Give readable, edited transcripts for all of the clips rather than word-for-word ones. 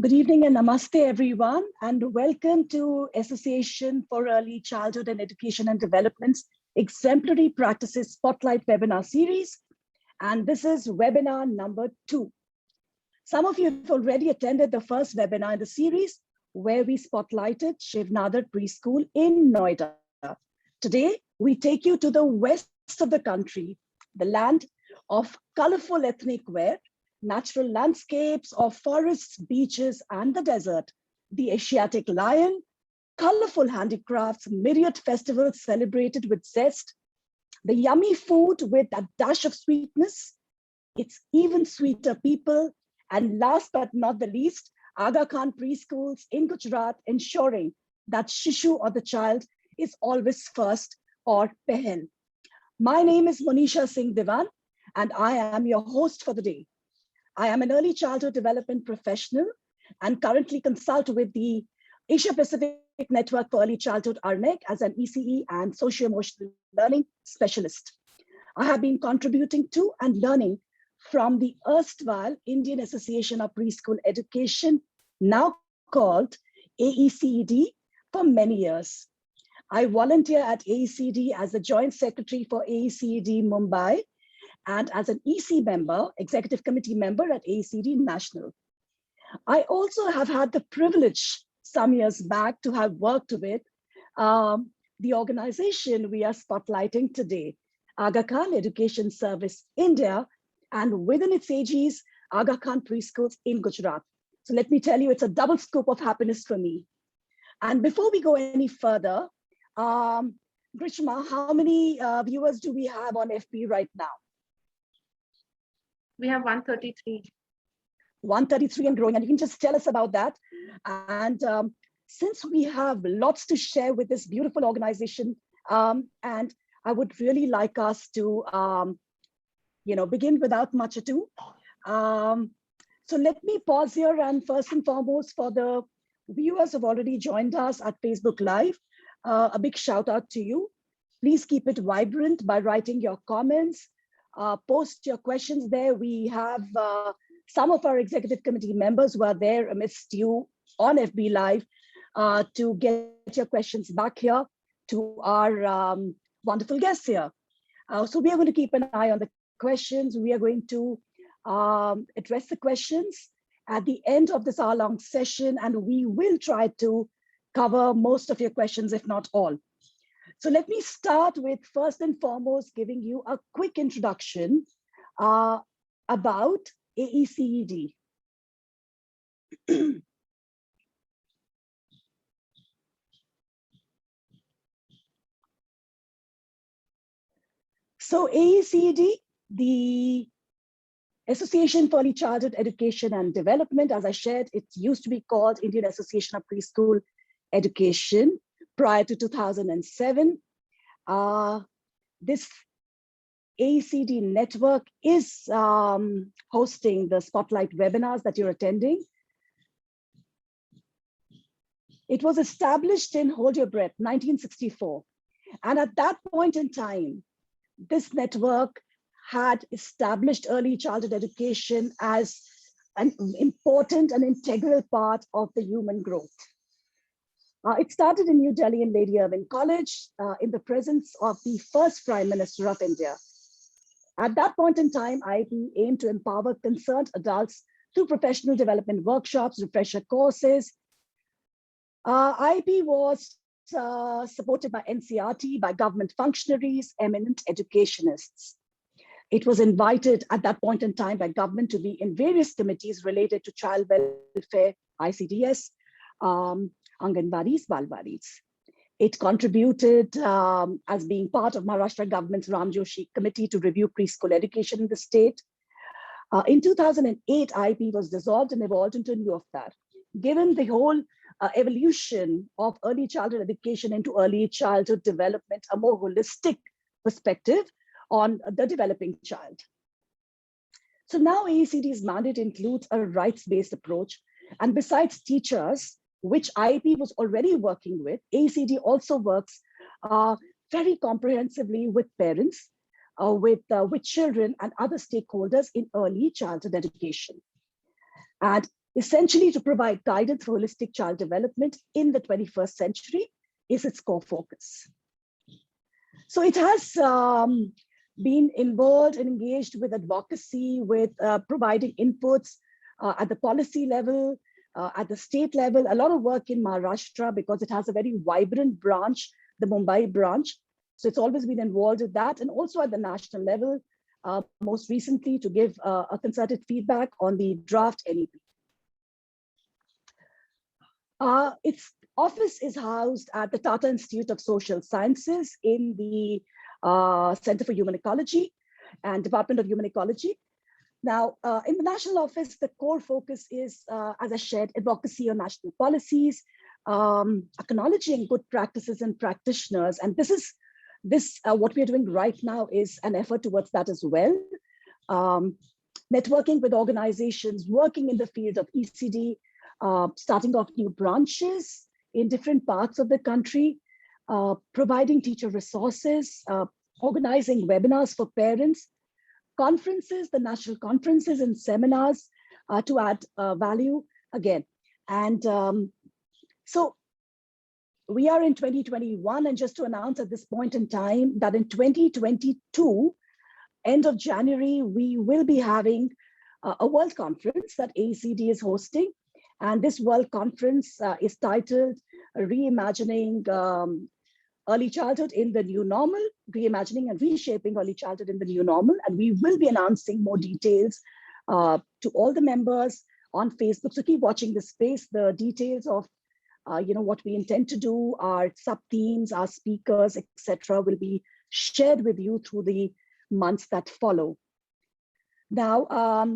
Good evening and namaste, everyone, and welcome to Association for Early Childhood and Education and Development's Exemplary Practices Spotlight webinar series. And this is webinar number 2. Some of you have already attended the first webinar in the series where we spotlighted Shiv Nadar Preschool in Noida. Today, we take you to the west of the country, the land of colorful ethnic wear, natural landscapes of forests, beaches, and the desert, the Asiatic lion, colorful handicrafts, myriad festivals celebrated with zest, the yummy food with a dash of sweetness, its even sweeter people, and last but not the least, Aga Khan Preschools in Gujarat, ensuring that Shishu or the child is always first or Pahel. My name is Monisha Singh Diwan, and I am your host for the day. I am an early childhood development professional and currently consult with the Asia Pacific Network for Early Childhood (ARNEC) as an ECE and socio-emotional learning specialist. I have been contributing to and learning from the erstwhile Indian Association of Preschool Education, now called AECED, for many years. I volunteer at AECED as the Joint Secretary for AECED Mumbai and as an EC member, Executive Committee member at AECED National. I also have had the privilege some years back to have worked with the organization we are spotlighting today, Aga Khan Education Service India, and within its aegis, Aga Khan Preschools in Gujarat. So let me tell you, it's a double scoop of happiness for me. And before we go any further, Grishma, how many viewers do we have on FB right now? We have 133. 133 and growing, and you can just tell us about that. And since we have lots to share with this beautiful organization, and I would really like us to, begin without much ado. So let me pause here, and first and foremost, for the viewers who have already joined us at Facebook Live, a big shout out to you. Please keep it vibrant by writing your comments. Post your questions there. We have some of our executive committee members who are there amidst you on FB Live to get your questions back here to our wonderful guests here. So we are going to keep an eye on the questions. We are going to address the questions at the end of this hour-long session, and we will try to cover most of your questions, if not all. So let me start with first and foremost giving you a quick introduction about AECED. So AECED, the Association for Early Childhood Education and Development, as I shared, it used to be called Indian Association of Preschool Education prior to 2007. This AECD network is hosting the Spotlight webinars that you're attending. It was established in, hold your breath, 1964. And at that point in time, this network had established early childhood education as an important and integral part of the human growth. It started in New Delhi in Lady Irwin College in the presence of the first Prime Minister of India. At that point in time, IEP aimed to empower concerned adults through professional development workshops, refresher courses. IEP was supported by NCRT, by government functionaries, eminent educationists. It was invited at that point in time by government to be in various committees related to child welfare, ICDS, Anganwadis, Balwadis. It contributed as being part of Maharashtra government's Ram Joshi committee to review preschool education in the state. In 2008, IEP was dissolved and evolved into lieu of that. Given the whole evolution of early childhood education into early childhood development, a more holistic perspective on the developing child. So now AECD's mandate includes a rights-based approach. And besides teachers, which IEP was already working with, AECD also works very comprehensively with parents, with children and other stakeholders in early childhood education. And essentially to provide guidance for holistic child development in the 21st century is its core focus. So it has been involved and engaged with advocacy, with providing inputs at the policy level, at the state level, a lot of work in Maharashtra because it has a very vibrant branch, the Mumbai branch. So it's always been involved with that, and also at the national level, most recently to give a concerted feedback on the draft NEP. Its office is housed at the Tata Institute of Social Sciences in the Center for Human Ecology and Department of Human Ecology. Now, in the national office, the core focus is, as I shared, advocacy on national policies, acknowledging good practices and practitioners. And what we are doing right now is an effort towards that as well. Networking with organizations working in the field of ECD, starting off new branches in different parts of the country, providing teacher resources, organizing webinars for parents, conferences, the national conferences and seminars to add value again. And so we are in 2021, and just to announce at this point in time that in 2022, end of January, we will be having a world conference that AECD is hosting. And this world conference is titled Reimagining Early Childhood in the New Normal, Reimagining and Reshaping Early Childhood in the New Normal. And we will be announcing more details to all the members on Facebook. So keep watching this space. The details of what we intend to do, our sub-themes, our speakers, etc., will be shared with you through the months that follow. Now,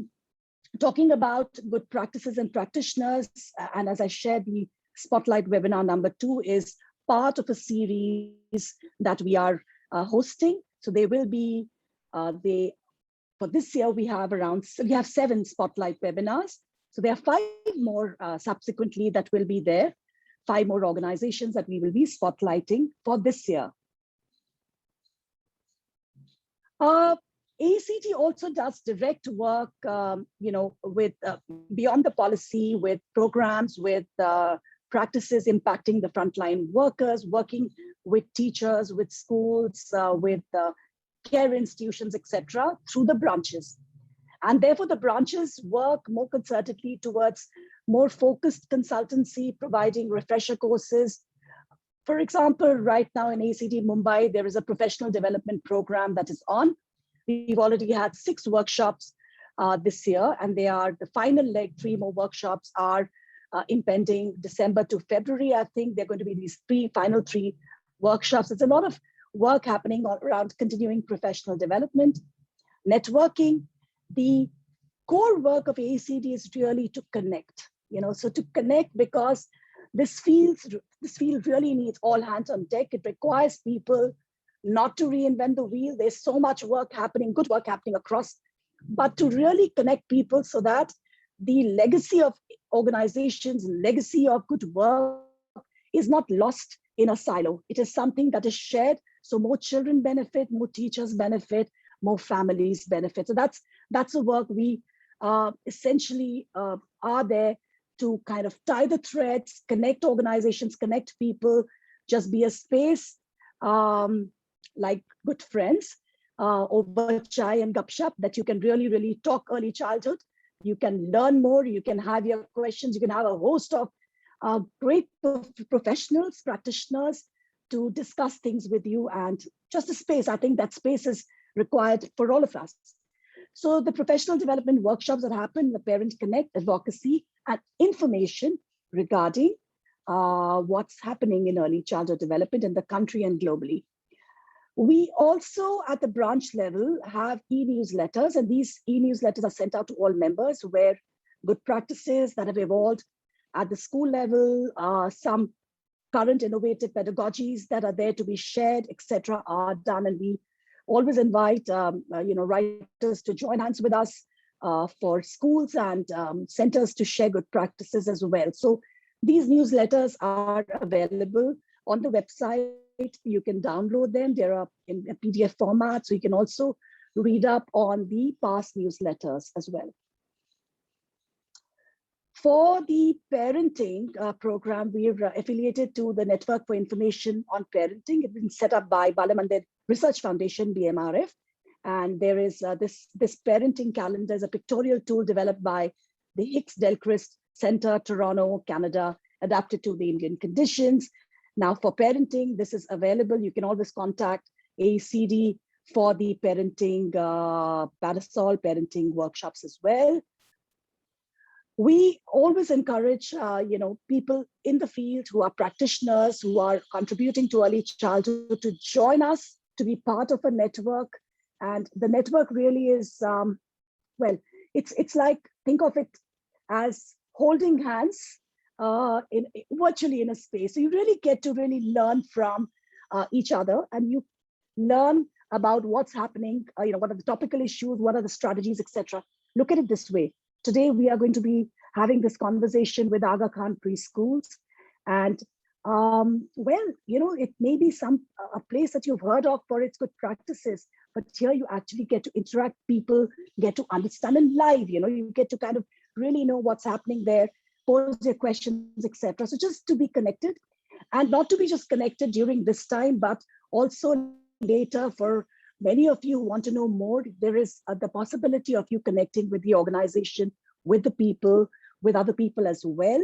talking about good practices and practitioners, and as I shared, the Spotlight webinar number 2 is part of a series that we are hosting. So they will be, for this year, we have 7 Spotlight webinars. So there are 5 more subsequently that will be there, 5 more organizations that we will be spotlighting for this year. AECD also does direct work, with beyond the policy, with programs, with practices impacting the frontline workers, working with teachers, with schools, with care institutions, etc., through the branches. And therefore, the branches work more concertedly towards more focused consultancy, providing refresher courses. For example, right now in AECD Mumbai, there is a professional development program that is on. We've already had 6 workshops this year, and they are the final leg. 3 more workshops are impending December to February. I think they're going to be these final 3 workshops. There's a lot of work happening around continuing professional development, networking, the core work of ACD is really to connect, so to connect, because this field really needs all hands on deck. It requires people not to reinvent the wheel. There's so much work happening, good work happening across, but to really connect people so that the legacy of organizations, legacy of good work is not lost in a silo. It is something that is shared, so more children benefit, more teachers benefit, more families benefit. So that's the work we essentially are there to kind of tie the threads, connect organizations, connect people, just be a space like good friends over chai and gupshup, that you can really, really talk early childhood. You can learn more, you can have your questions, you can have a host of great professionals, practitioners to discuss things with you, and just a space. I think that space is required for all of us. So the professional development workshops that happen, the Parent Connect, advocacy, and information regarding what's happening in early childhood development in the country and globally. We also, at the branch level, have e-newsletters, and these e-newsletters are sent out to all members, where good practices that have evolved at the school level, some current innovative pedagogies that are there to be shared, etc., are done. And we always invite writers to join hands with us for schools and centers to share good practices as well. So these newsletters are available on the website. You can download them. They are in a PDF format, so you can also read up on the past newsletters as well. For the parenting program, we are affiliated to the Network for Information on Parenting. It's been set up by Balamandir Research Foundation, BMRF. And there is this parenting calendar is a pictorial tool developed by the Hicks-Delchrist Center, Toronto, Canada, adapted to the Indian conditions. Now for parenting, this is available. You can always contact ACD for the parenting, parasol parenting workshops as well. We always encourage, people in the field who are practitioners, who are contributing to early childhood, to join us, to be part of a network. And the network really is, it's like, think of it as holding hands virtually in a space. So you really get to really learn from each other, and you learn about what's happening, what are the topical issues, what are the strategies, etc. Look at it this way. Today, we are going to be having this conversation with Aga Khan Preschools. And it may be a place that you've heard of for its good practices, but here you actually get to interact people, get to understand in live, you get to kind of really know what's happening there, pose your questions, etc. So just to be connected, and not to be just connected during this time, but also later. For many of you who want to know more, there is the possibility of you connecting with the organization, with the people, with other people as well,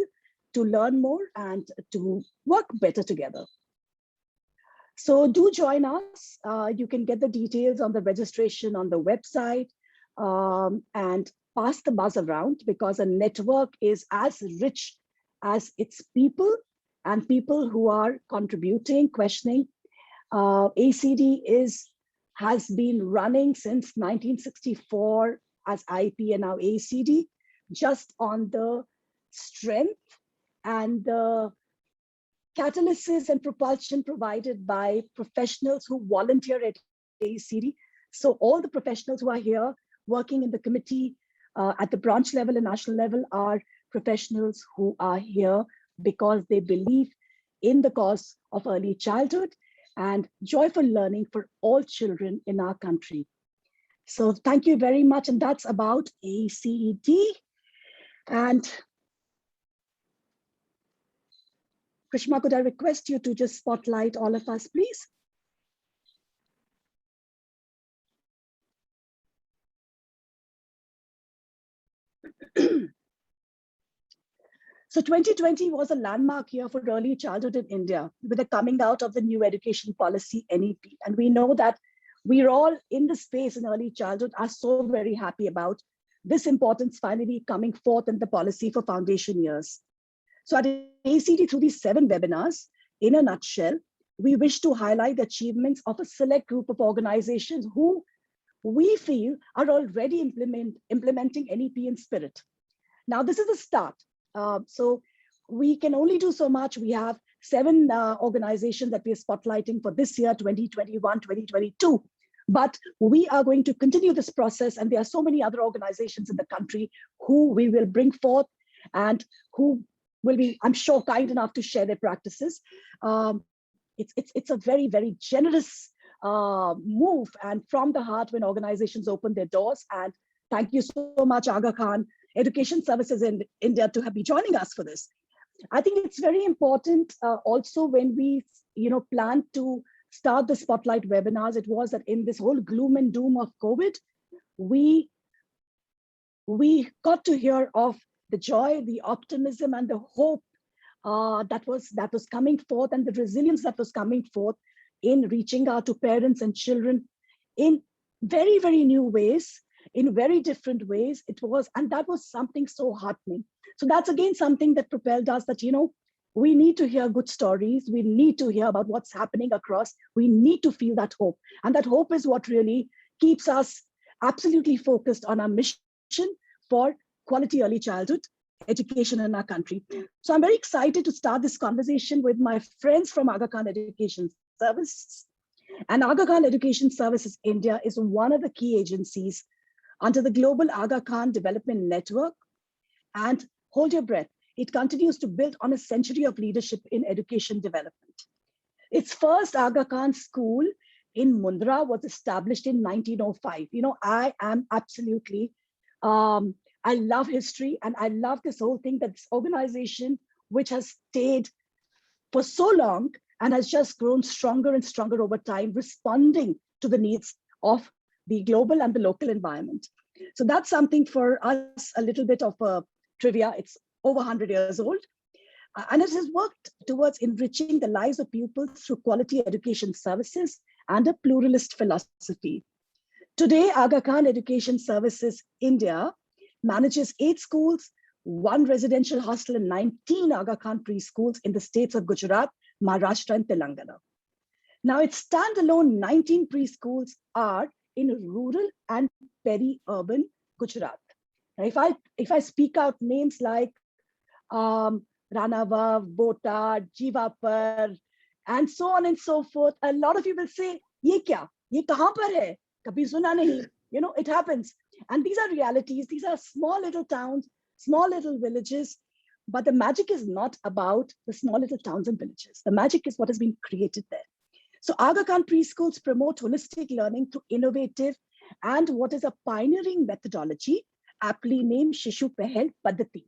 to learn more and to work better together. So do join us. You can get the details on the registration on the website, and pass the buzz around, because a network is as rich as its people and people who are contributing, questioning. ACD has been running since 1964 as IP and now ACD, just on the strength and the catalysis and propulsion provided by professionals who volunteer at ACD. So all the professionals who are here working in the committee at the branch level and national level are professionals who are here because they believe in the cause of early childhood and joyful learning for all children in our country. So thank you very much. And that's about ACD. And Krishma, could I request you to just spotlight all of us, please? So 2020 was a landmark year for early childhood in India, with the coming out of the new education policy, NEP. And we know that we're all in the space in early childhood are so very happy about this importance finally coming forth in the policy for foundation years. So at ACD, through these 7 webinars, in a nutshell, we wish to highlight the achievements of a select group of organizations who we feel are already implementing NEP in spirit. Now, this is the start. So we can only do so much. We have 7 organizations that we are spotlighting for this year, 2021, 2022. But we are going to continue this process, and there are so many other organizations in the country who we will bring forth and who will be, I'm sure, kind enough to share their practices. It's a very, very generous move, and from the heart when organizations open their doors. And thank you so much, Aga Khan Education Services in India, to be joining us for this. I think it's very important also when we plan to start the spotlight webinars, it was that in this whole gloom and doom of COVID, we got to hear of the joy, the optimism, and the hope that was coming forth, and the resilience that was coming forth in reaching out to parents and children in very, very new ways, in very different ways. And that was something so heartening. So that's again something that propelled us that, we need to hear good stories. We need to hear about what's happening across. We need to feel that hope. And that hope is what really keeps us absolutely focused on our mission for quality early childhood education in our country. So I'm very excited to start this conversation with my friends from Aga Khan Education Services. And Aga Khan Education Services India is one of the key agencies under the global Aga Khan Development Network. And hold your breath, it continues to build on a century of leadership in education development. Its first Aga Khan school in Mundra was established in 1905. I am absolutely, I love history, and I love this whole thing, that this organization, which has stayed for so long and has just grown stronger and stronger over time, responding to the needs of the global and the local environment. So that's something for us, a little bit of a trivia. It's over 100 years old. And it has worked towards enriching the lives of pupils through quality education services and a pluralist philosophy. Today, Aga Khan Education Services India manages 8 schools, 1 residential hostel, and 19 Aga Khan Preschools in the states of Gujarat, Maharashtra, and Telangana. Now, its standalone 19 preschools are in rural and peri-urban Gujarat. Now, if I speak out names like Ranavav, Botad, Jivapur, and so on and so forth, a lot of you will say, "Ye kya? Ye kahan par hai? Kabhi suna nahi." It happens. And these are realities. These are small little towns, small little villages. But the magic is not about the small little towns and villages. The magic is what has been created there. So Aga Khan Preschools promote holistic learning through innovative and what is a pioneering methodology, aptly named Shishu Pahel Padhati.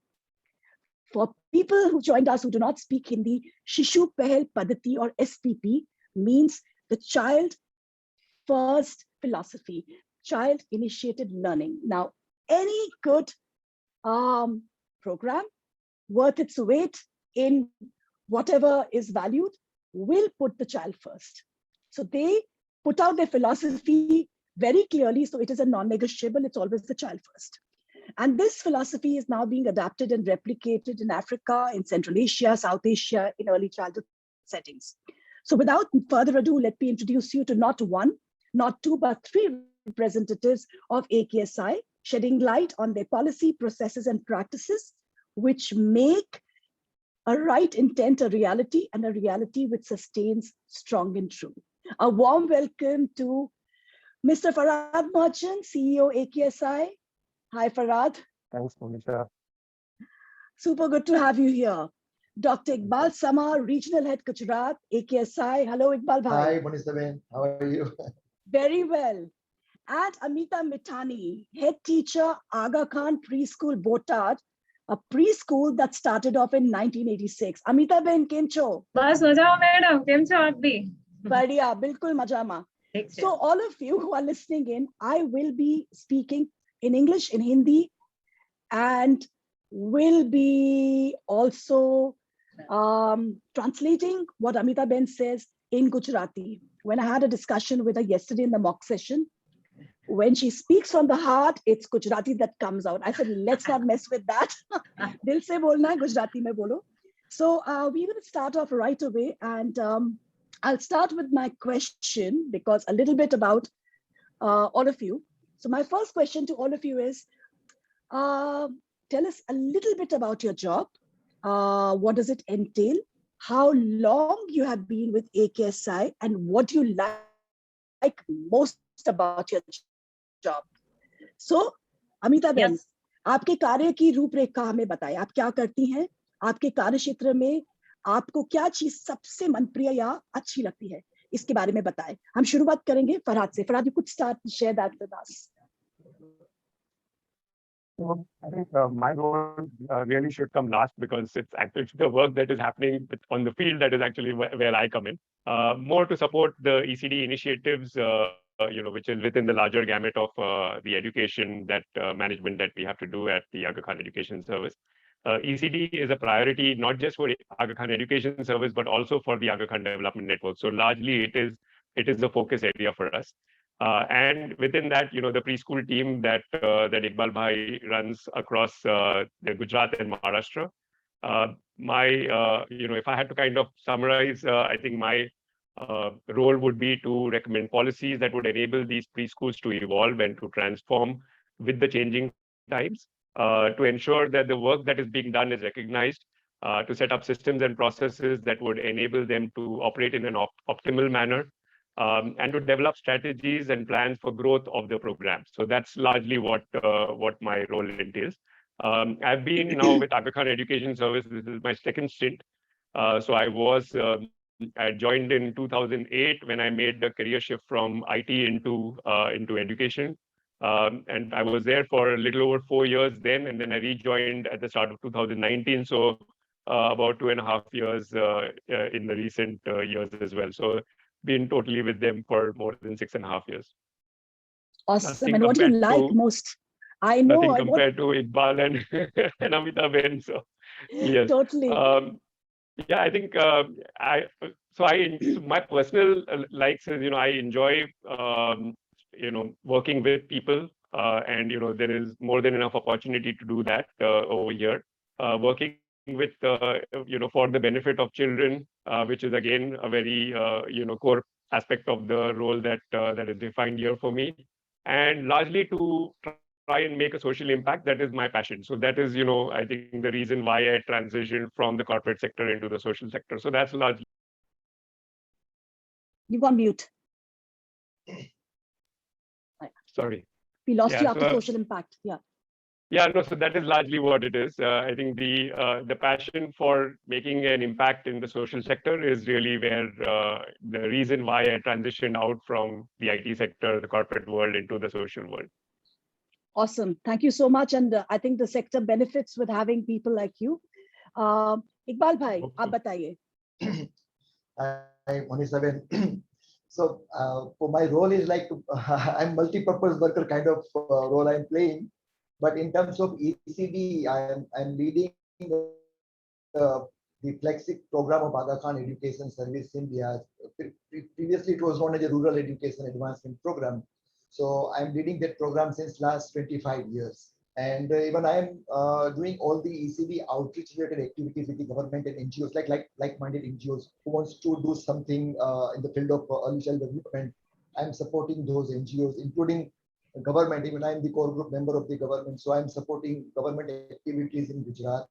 For people who joined us who do not speak Hindi, Shishu Pahel Padhati, or SPP, means the child first philosophy, child initiated learning. Now, any good program worth its weight in whatever is valued will put the child first. So they put out their philosophy very clearly. So it is a non-negotiable. It's always the child first. And this philosophy is now being adapted and replicated in Africa, in Central Asia, South Asia, in early childhood settings. So without further ado, let me introduce you to not 1, not 2, but 3 representatives of AKESI, shedding light on their policy, processes, and practices, which make a right intent a reality, and a reality which sustains strong and true. A warm welcome to Mr. Farhad Merchant, CEO AKESI. Hi, Farhad. Thanks, Monisha. Super good to have you here. Dr. Iqbal Sama, Regional Head Gujarat, AKESI. Hello, Iqbal bhai. Hi, Monisha. How are you? Very well. And Amita Mithani, Head Teacher, Aga Khan Preschool, Botad, a preschool that started off in 1986. Amita Ben, kem cho? Bas maja madam, kem cho aap bhi? Badhiya, bilkul majama. So all of you who are listening in, I will be speaking in English, in Hindi, and will be also translating what Amita Ben says in Gujarati. When I had a discussion with her yesterday in the mock session, when she speaks from the heart, it's Gujarati that comes out. I said, let's not mess with that. Dil se bolna hai, Gujarati mein bolo. So we're going to start off right away. And I'll start with my question, because a little bit about all of you. So my first question to all of you is, tell us a little bit about your job. What does it entail? How long you have been with AKESI, and what do you like most about your job? So, Amita Ben, Yes. आपके कार्य की रूपरेखा हमें बताएं. आप क्या करती हैं? आपके कार्य क्षेत्र में आपको क्या चीज सबसे मनप्रिय या अच्छी लगती है? इसके बारे में बताएं. हम शुरुआत करेंगे फरहाद से. Farhad, you could start to share that with us. So I think my role really should come last because it's actually the work that is happening on the field that is actually where I come in. More to support the ECD initiatives, which is within the larger gamut of the education that management that we have to do at the Aga Khan Education Service. ECD is a priority not just for Aga Khan Education Service but also for the Aga Khan Development Network. So largely it is the focus area for us. And within that, the preschool team that Iqbal Bhai runs across the Gujarat and Maharashtra. If I had to kind of summarize, I think my role would be to recommend policies that would enable these preschools to evolve and to transform with the changing times, to ensure that the work that is being done is recognized, to set up systems and processes that would enable them to operate in an optimal manner, and to develop strategies and plans for growth of the program. So that's largely what my role entails. I've been now with Aga Khan Education Services. This is my second stint. So I joined in 2008 when I made the career shift from IT into education. And I was there for a little over 4 years then, and then I rejoined at the start of 2019. So about 2.5 years in the recent years as well. So been totally with them for more than 6.5 years. Awesome. Nothing and what do you compared like to- most? I know. Nothing compared to Iqbal and Amita Ben. So yes. Totally. Yeah, I think my personal likes is, I enjoy working with people, and there is more than enough opportunity to do that over here. Working with for the benefit of children, which is again a very core aspect of the role that is defined here for me, and largely to try and make a social impact. That is my passion. So that is, I think the reason why I transitioned from the corporate sector into the social sector. So that's largely. You on mute. Sorry. We lost you after so, social impact. Yeah. Yeah, no, so that is largely what it is. I think the passion for making an impact in the social sector is really where the reason why I transitioned out from the IT sector, the corporate world, into the social world. Awesome. Thank you so much. And I think the sector benefits with having people like you. Iqbal Bhai, aap bataiye. Hi, Monisha. So for my role is like I'm multi-purpose worker kind of role I'm playing. But in terms of ECD, I'm leading the flagship program of Aga Khan Education Service India. Previously, it was known as a Rural Education Advancement Program. So I'm leading that program since last 25 years. And even I'm doing all the ECD outreach related activities with the government and NGOs, like-minded NGOs who wants to do something in the field of early child development. I'm supporting those NGOs, including government. Even I'm the core group member of the government, so I'm supporting government activities in Gujarat.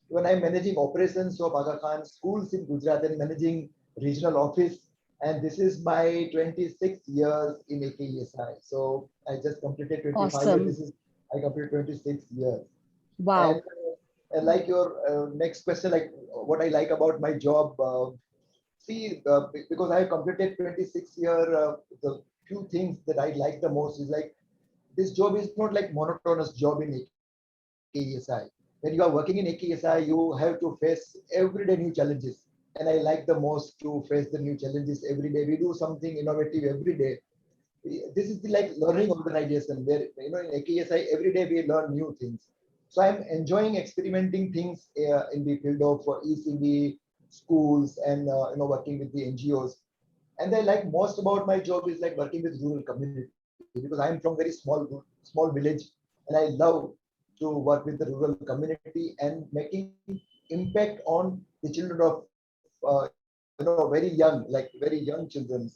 When I'm managing operations of Aga Khan schools in Gujarat and managing regional office, and this is my 26th years in AKESI. So I just completed 25 Awesome. years. I completed 26 years. Wow. And like your next question, like what I like about my job, because I completed 26 years, the few things that I like the most is like this job is not like monotonous job in AKESI. When you are working in AKESI, you have to face everyday new challenges. And I like the most to face the new challenges every day. We do something innovative every day. This is the like learning organization where, in AKESI, every day we learn new things. So I'm enjoying experimenting things in the field of ECD, schools, and working with the NGOs. And I like most about my job is like working with rural community, because I'm from very small village, and I love to work with the rural community and making impact on the children of very young children.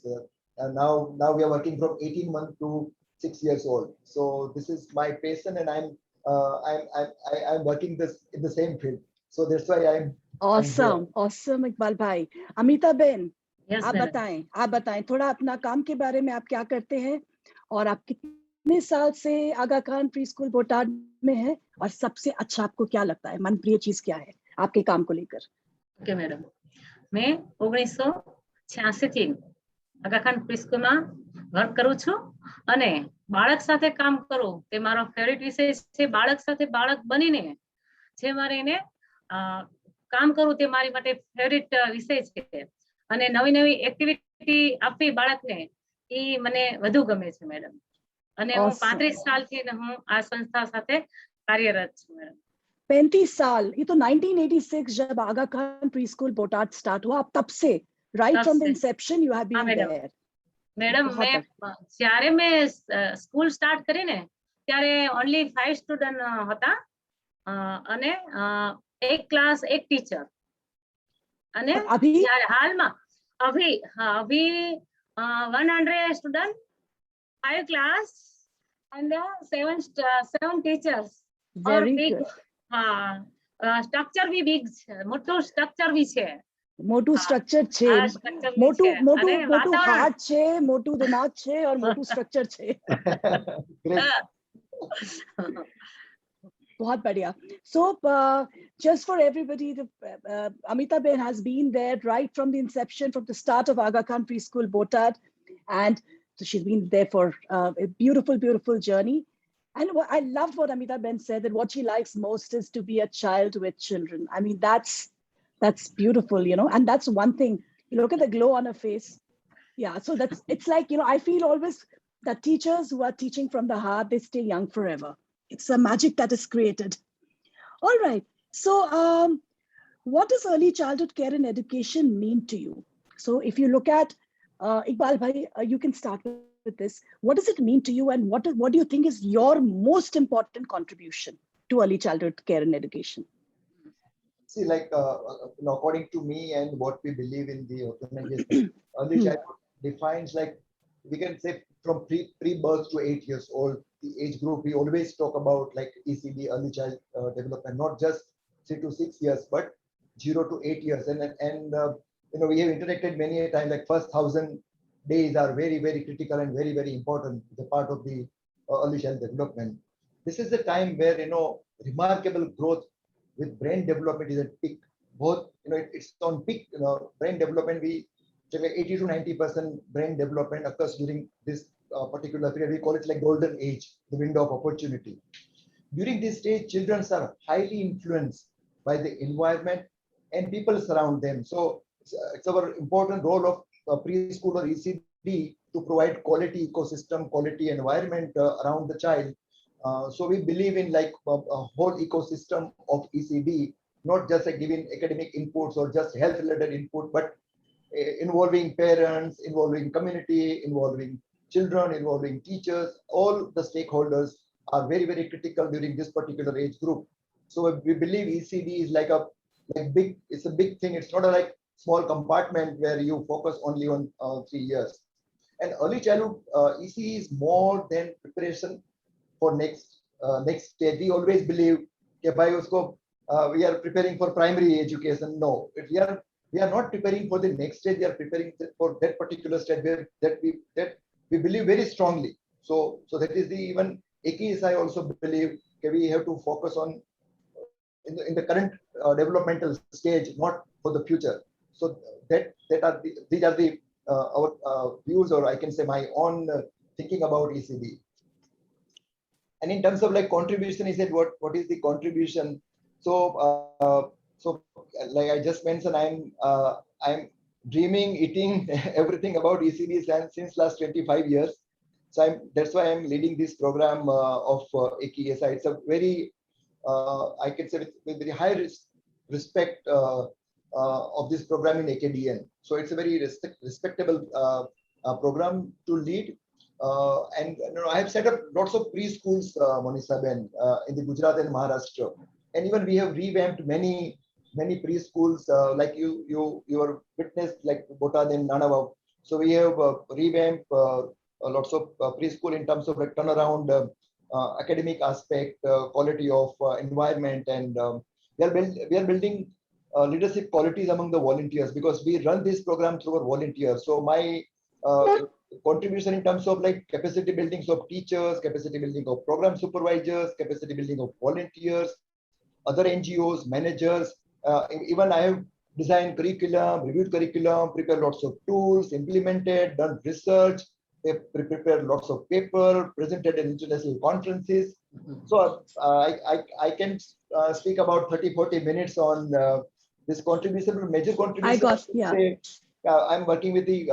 Now we are working from 18 months to 6 years old. So this is my passion, and I'm working this in the same field. So that's why I'm Awesome, awesome, Iqbal bhai. Amita Ben, Yes, आप madam. बताएं थोड़ा अपना काम के बारे में, आप क्या करते हैं और आप कितने साल से आगा खान प्री स्कूल बोटाड में हैं, और सबसे अच्छा आपको क्या लगता है, मनप्रिय चीज क्या है आपके काम को लेकर? ઓકે મેડમ, મેં 1986 થી આગા ખાન પ્રીસ્કૂલમાં વર્ક કરું છું અને બાળક સાથે કામ કરવું તે મારો ફેવરિટ વિષય છે. બાળક સાથે બાળક બનીને જે મારે એને કામ કરવું તે મારી માટે ફેવરિટ વિષય છે અને નવી નવી એક્ટિવિટી આપવી બાળકને એ મને વધુ ગમે છે મેડમ. અને હું 35 સાલથી હું આ સંસ્થા સાથે કાર્યરત છું મેડમ. 35 साल, ये तो 1986 जब Aga Khan pre school Botad start हुआ, आप तब से right from the inception you have been there. Madam મેં જ્યારે મેં સ્કૂલ સ્ટાર્ટ કરી ને ત્યારે ઓન્લી 5 સ્ટુડન્ટ હતા અને એક ક્લાસ એક ટીચર અને જ્યારે હાલમાં અભી 100 student 5 class and 7 teachers. Very good. Structure be big છે, મોટું સ્ટ્રક્ચર બી છે. મોટું સ્ટ્રક્ચર છે, મોટું હાર્ટ છે, મોટું દિમાગ છે और મોટું સ્ટ્રક્ચર છે. बहुत बढ़िया. So just for everybody, Amita Ben has been there right from the inception, from the start of Aga Khan Preschool Botad, and so she's been there for a beautiful journey. And I love what Amita Ben said, that what she likes most is to be a child with children. I mean, that's beautiful, you know, and that's one thing. You look at the glow on her face. Yeah, so it's like, you know, I feel always that teachers who are teaching from the heart, they stay young forever. It's a magic that is created. All right. So what does early childhood care and education mean to you? So if you look at Iqbal bhai, you can start with this. What does it mean to you, and what do you think is your most important contribution to early childhood care and education? See, like according to me and what we believe in the organization, early childhood defines, like, we can say from pre-birth to 8 years old, the age group. We always talk about like ECD, early child development, not just 3 to 6 years, but 0 to 8 years. And you know, we have interacted many a time, like first 1,000 days are very critical and very important, the part of the early child development. This is the time where, you know, remarkable growth with brain development is at peak. Both, you know, it's on peak, you know, brain development. We check like 80 to 90% brain development occurs during this particular period. We call it like golden age, the window of opportunity. During this stage, children are highly influenced by the environment and people surround them. So it's our important role of preschool or ECD to provide quality ecosystem, quality environment around the child. So we believe in like a whole ecosystem of ECD, not just like giving academic inputs or just health related input, but involving parents, involving community, involving children, involving teachers. All the stakeholders are very critical during this particular age group. So we believe ECD is like it's a big thing. It's not a like small compartment where you focus only on 3 years. And early childhood ECD is more than preparation for next stage. We always believe that by usko, we are preparing for primary education. No, we are not preparing for the next stage. We are preparing for that particular stage where that we believe very strongly. So that is the even AKESI also believe that we have to focus on in the current developmental stage, not for the future. So these are the our views, or I can say my own thinking about ECD. And in terms of like contribution, he said, what is the contribution? So like I just mentioned, I'm dreaming, eating everything about ECD since last 25 years. So that's why I'm leading this program of AKESI. It's a very I can say with very high respect of this program in AKDN. So it's a very respectable program to lead. And you know, I have set up lots of preschools, Monisa Ben, in the Gujarat and Maharashtra. And even we have revamped many preschools, like you are witnessed, like Botad and Nanavav. So we have revamped lots of preschool in terms of like turnaround academic aspect, quality of environment, and we are building leadership qualities among the volunteers, because we run this program through our volunteers. So my contribution in terms of like capacity building of teachers, capacity building of program supervisors, capacity building of volunteers, other NGOs, managers, even I have designed curriculum, reviewed curriculum, prepared lots of tools, implemented, done research, prepared lots of paper, presented in international conferences. So I can speak about 30-40 minutes on this contribution, major contribution. I'm working with the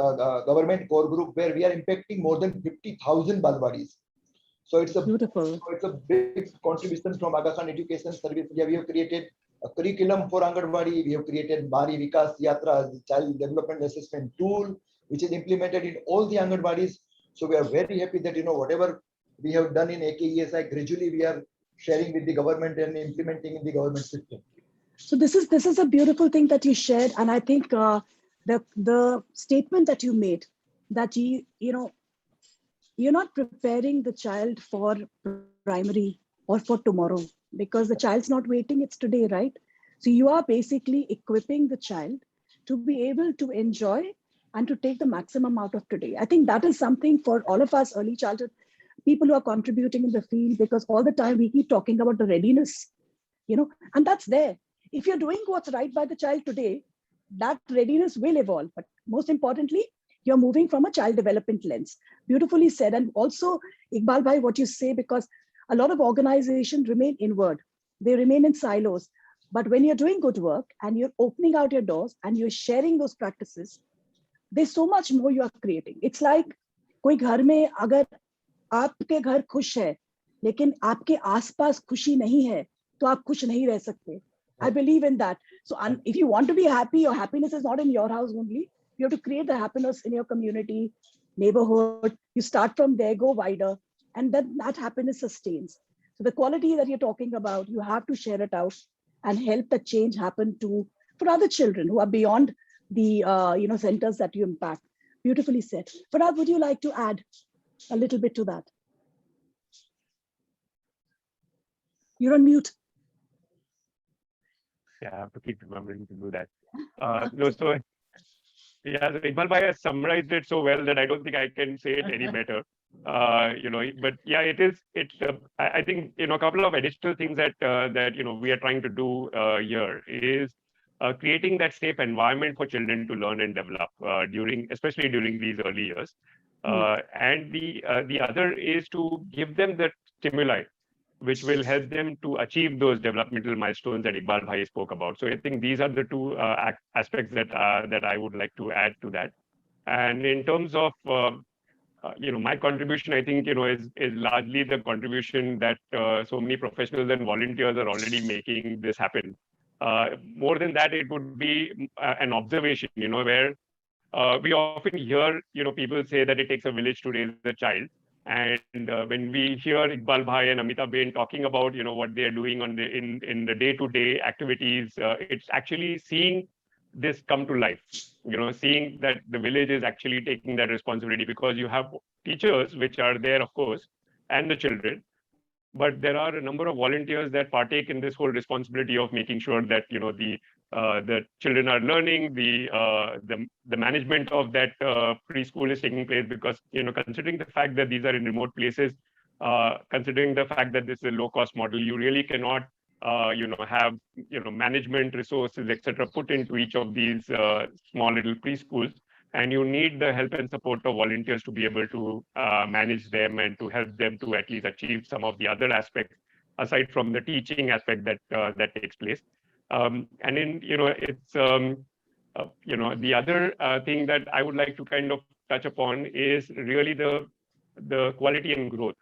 government core group where we are impacting more than 50,000 Balwadis. So it's a beautiful. So it's a big contribution from Aga Khan Education Services. Yeah, we have created a curriculum for Anganwadi. We have created Bari Vikas Yatra, the child development assessment tool, which is implemented in all the Anganwadis. So we are very happy that whatever we have done in AKESI, gradually we are sharing with the government and implementing in the government system. So this is a beautiful thing that you shared, and I think the statement that you made, that you're not preparing the child for primary or for tomorrow, because the child's not waiting, it's today, right? So you are basically equipping the child to be able to enjoy and to take the maximum out of today. I think that is something for all of us early childhood people who are contributing in the field, because all the time we keep talking about the readiness, and that's there. If you're doing what's right by the child today, that readiness will evolve. But most importantly, you're moving from a child development lens. Beautifully said. And also, Iqbal Bhai, what you say, because a lot of organizations remain inward. They remain in silos. But when you're doing good work and you're opening out your doors and you're sharing those practices, there's so much more you are creating. It's like, koi ghar mein agar aapke ghar khush hai, lekin aapke aas-paas khushi nahi hai, to aap khush nahi reh sakte. I believe in that. So if you want to be happy, your happiness is not in your house only. You have to create the happiness in your community, neighborhood. You start from there, go wider, and then that happiness sustains. So the quality that you're talking about, you have to share it out and help the change happen for other children who are beyond the centers that you impact. Beautifully said. Farhad, would you like to add a little bit to that? You're on mute. Yeah, I have to keep remembering to do that. So Iqbal Bhai has summarized it so well that I don't think I can say it any better. But yeah, I think, a couple of additional things that we are trying to do here is creating that safe environment for children to learn and develop especially during these early years. And the other is to give them the stimuli which will help them to achieve those developmental milestones that Iqbal Bhai spoke about. So I think these are the two aspects that I would like to add to that. And in terms of my contribution, I think is largely the contribution that so many professionals and volunteers are already making this happen. More than that, it would be an observation, where we often hear people say that it takes a village to raise a child. And when we hear Iqbal Bhai and Amita Bain talking about what they are doing in the day-to-day activities, it's actually seeing this come to life. Seeing that the village is actually taking that responsibility, because you have teachers which are there, of course, and the children, but there are a number of volunteers that partake in this whole responsibility of making sure that the children are learning, the management of that preschool is taking place, because considering the fact that these are in remote places, considering the fact that this is a low-cost model, you really cannot have management resources, etc., put into each of these small little preschools. And you need the help and support of volunteers to be able to manage them and to help them to at least achieve some of the other aspects aside from the teaching aspect that takes place. And in it's the other thing that I would like to kind of touch upon is really the quality and growth.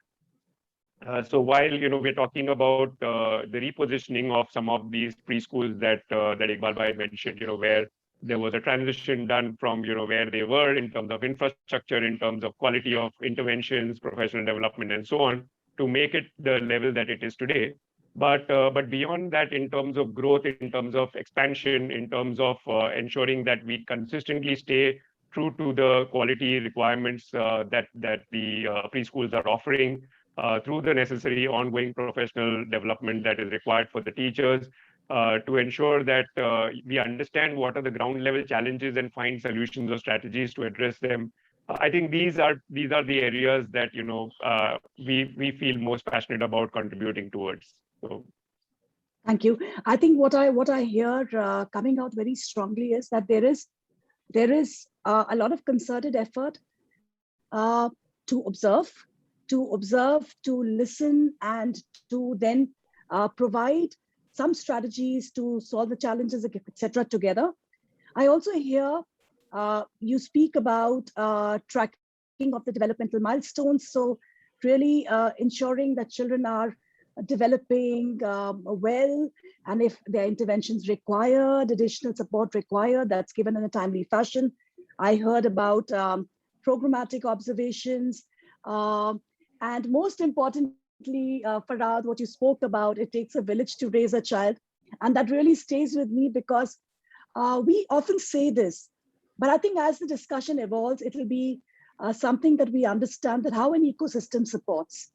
So while we're talking about the repositioning of some of these preschools that Iqbal Bhai mentioned, where there was a transition done from where they were in terms of infrastructure, in terms of quality of interventions, professional development, and so on, to make it the level that it is today. But beyond that, in terms of growth, in terms of expansion, in terms of ensuring that we consistently stay true to the quality requirements that the preschools are offering, through the necessary ongoing professional development that is required for the teachers, to ensure that we understand what are the ground level challenges and find solutions or strategies to address them. I think these are the areas that we feel most passionate about contributing towards. So. Thank you. I think what I hear coming out very strongly is that there is a lot of concerted effort to observe, to listen, and to then provide some strategies to solve the challenges, etc. together. I also hear you speak about tracking of the developmental milestones. So really ensuring that children are developing well, and if their interventions required, additional support required, that's given in a timely fashion. I heard about programmatic observations, and most importantly, Farhad, what you spoke about, it takes a village to raise a child. And that really stays with me because we often say this, but I think as the discussion evolves, it will be something that we understand, that how an ecosystem supports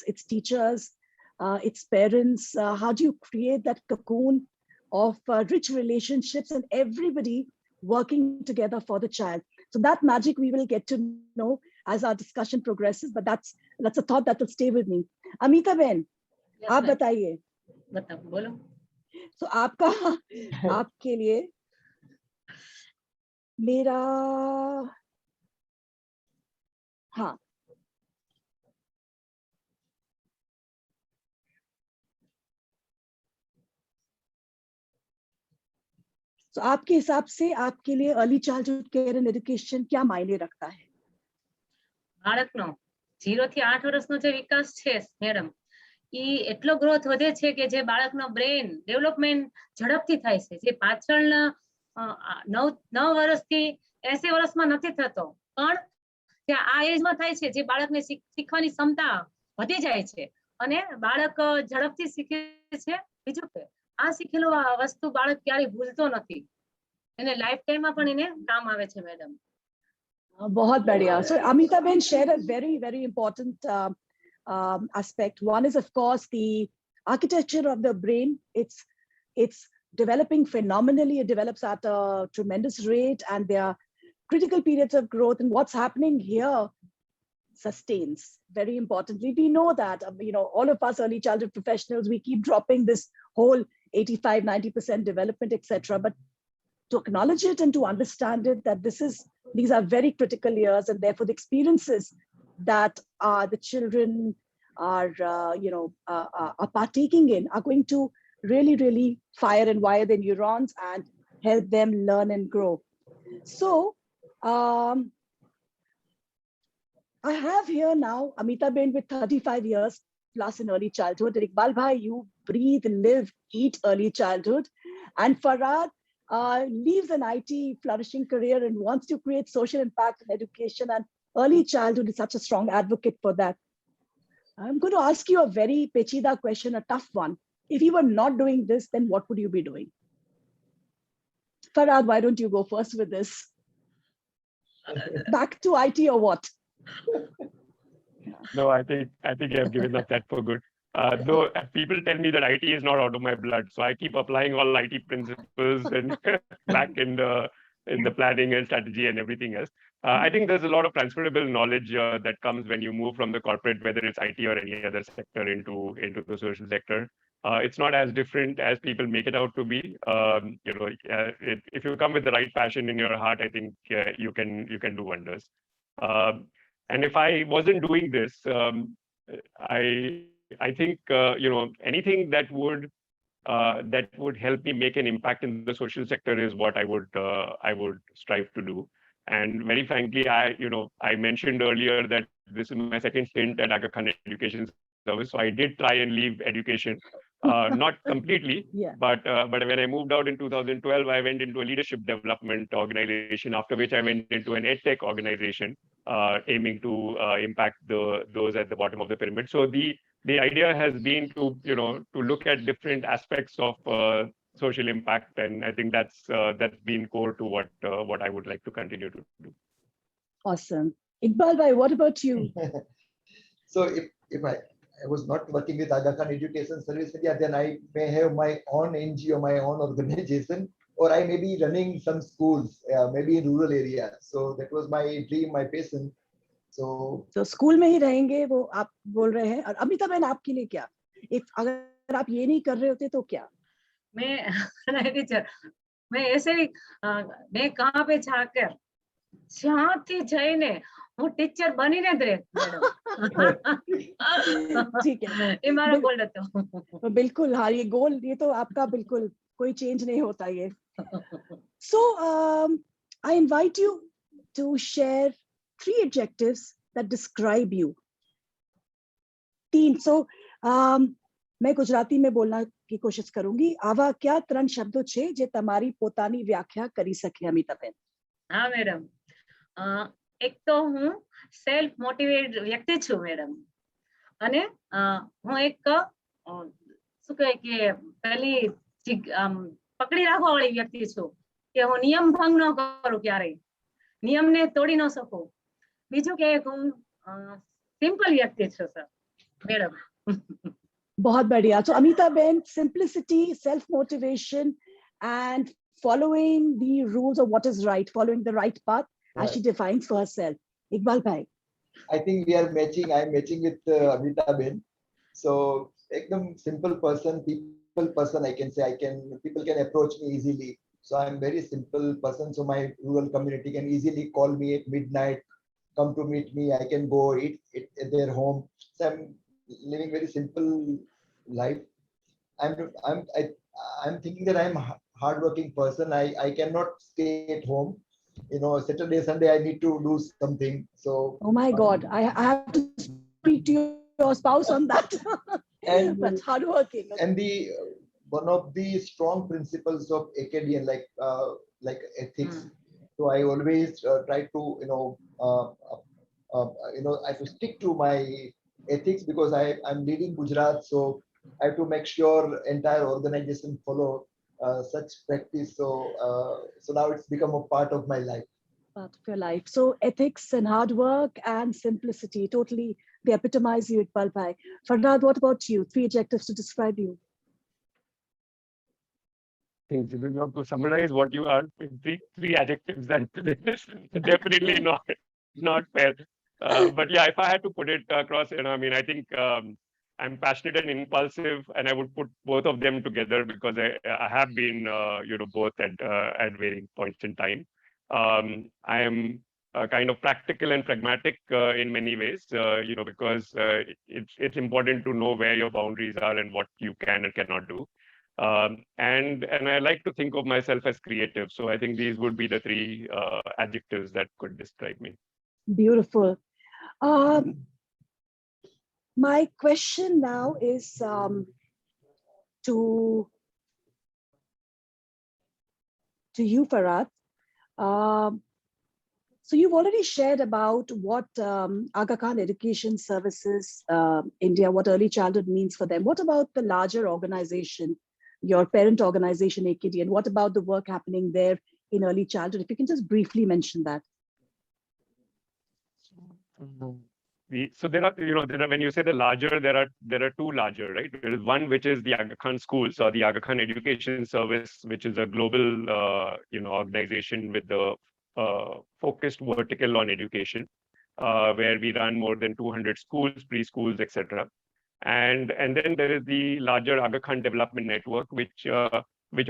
its teachers, its parents. How do you create that cocoon of rich relationships and everybody working together for the child? So that magic we will get to know as our discussion progresses, but that's a thought that will stay with me. Amita Ben, आप बताइए. बोलो. So आपके लिए मेरा हाँ. तो आपके हिसाब से आपके लिए early childhood care and education क्या मायने रखता है? બાળકનો 0 થી 8 વર્ષનો જે વિકાસ છે મેડમ, ઈ એટલો ગ્રોથ વધે છે કે જે બાળકનો બ્રેન ડેવલપમેન્ટ ઝડપથી થાય છે, જે પાછળના 9 વર્ષથી 80 વર્ષમાં નથી થતો, પણ જે આ એજમાં થાય છે, જે બાળકને શીખવાની ક્ષમતા વધી જાય છે અને બાળક ઝડપથી શીખે છે. બીજું કે આ શીખેલું વસ્તુ બાળક ક્યારેય ભૂલતો નથી, એને લાઈફ ટાઈમમાં પણ એને કામ આવે છે મેડમ. बहुत बढ़िया. So Amita Ben shared a very, very important aspect. One is, of course, the architecture of the brain. It's developing phenomenally. It develops at a tremendous rate, and there are critical periods of growth. And what's happening here sustains. Very importantly, we know that all of us early childhood professionals, we keep dropping this whole 85-90% development, etc. But to acknowledge it and to understand it, that these are very critical years, and therefore the experiences that the children are partaking in are going to really, really fire and wire their neurons and help them learn and grow. So I have here now Amita Ben with 35 years plus in early childhood. And Iqbal Bhai, you breathe, live, eat early childhood. And Farhad leaves an IT flourishing career and wants to create social impact in education, and early childhood is such a strong advocate for that. I'm going to ask you a very pechida question, a tough one. If you were not doing this, then what would you be doing? Farhad, why don't you go first with this? Back to IT or what? No, I think you have given up that for good. Though people tell me that IT is not out of my blood, so I keep applying all IT principles and back in the planning and strategy and everything else. I think there's a lot of transferable knowledge that comes when you move from the corporate, whether it's IT or any other sector, into the social sector. It's not as different as people make it out to be. If you come with the right passion in your heart, I think you can do wonders. And if I wasn't doing this, I think anything that would help me make an impact in the social sector is what I would strive to do. And very frankly, I mentioned earlier that this is my second stint at Aga Khan Education Services. So I did try and leave education, not completely, Yeah. but when I moved out in 2012, I went into a leadership development organization, after which I went into an edtech organization, aiming to impact those at the bottom of the pyramid. So the idea has been to look at different aspects of social impact, and I think that's been core to what I would like to continue to do. Awesome. Iqbal bhai, what about you? So if I was not working with Aga Khan Education Services, yeah, then I may have my own NGO, my own organization, or I may be running some schools, maybe in rural areas. So that was my dream, my passion. So school में ही रहेंगे वो आप बोल रहे हैं. और अमिता बहन आपके लिए क्या? अगर आप ये नहीं कर रहे होते तो क्या? मैं टीचर मैं ऐसे ही मैं कहाँ पे जाकर જ્યાંથી જઈને હું ટીચર બનીને જ રહે ठीक है, એ મારો ગોલ હતો. बिल्कुल. हाँ, ये गोल, ये तो आपका बिल्कुल कोई चेंज नहीं होता ये. So I invite you to share 3 adjectives that describe you. 3. So मैं गुजराती में बोलना की कोशिश करूंगी. આવા क्या 3 શબ્દો છે જે તમારી પોતાની વ્યાખ્યા કરી શકે અમિતાબેન? હા મેડમ, એક તો હું સેલ્ફ મોટિવેટેડ વ્યક્તિ છું મેડમ, અને હું એક શું કહે કે પેલી પકડી રાખવા વાળી વ્યક્તિ છું કે હું નિયમ ભંગ ન કરું, ક્યારેય નિયમને તોડી ન શકું. બીજું કે હું સિમ્પલ વ્યક્તિ છું સર મેડમ. बहुत बढ़िया. So Amita Ben, simplicity, self-motivation, and following the rules of what is right, following the right path as she defines for herself. Iqbal bhai. I think we are matching. I'm matching with Amita Ben. So ekdam simple person, people person. I can say people can approach me easily. So I'm very simple person. So my rural community can easily call me at midnight, come to meet me. I can go eat at their home. So I'm living very simple life. I'm thinking that I'm a hardworking person. I cannot stay at home. You know, Saturday, Sunday, I need to do something. So Oh my God, I have to speak to your spouse on that. and That's hardworking. and the one of the strong principles of academia, like ethics. So I always try to I have to stick to my ethics because I'm leading Gujarat, so I have to make sure entire organization follow such practice. So now it's become a part of my life. Part of your life. So ethics and hard work and simplicity, totally they epitomize you, Iqbal bhai. Farhad, what about you? 3 adjectives to describe you. I think if you have to summarize what you are in three adjectives, then this is definitely not fair. But yeah, if I had to put it across, I mean, I think I'm passionate and impulsive, and I would put both of them together because I have been, both at varying points in time. I am kind of practical and pragmatic in many ways, because it's important to know where your boundaries are and what you can and cannot do. And I like to think of myself as creative. So I think these would be the 3 adjectives that could describe me. Beautiful. My question now is to you, Farhad. So you've already shared about what Aga Khan Education Services India, what early childhood means for them. What about the larger organization, your parent organization, AKESI, and what about the work happening there in early childhood? If you can just briefly mention that. So there are, when you say the larger, there are 2 larger, right? There is one which is the Aga Khan Schools or the Aga Khan Education Service, which is a global, organization with the focused vertical on education, where we run more than 200 schools, preschools, etc. And then there is the larger Aga Khan Development Network, which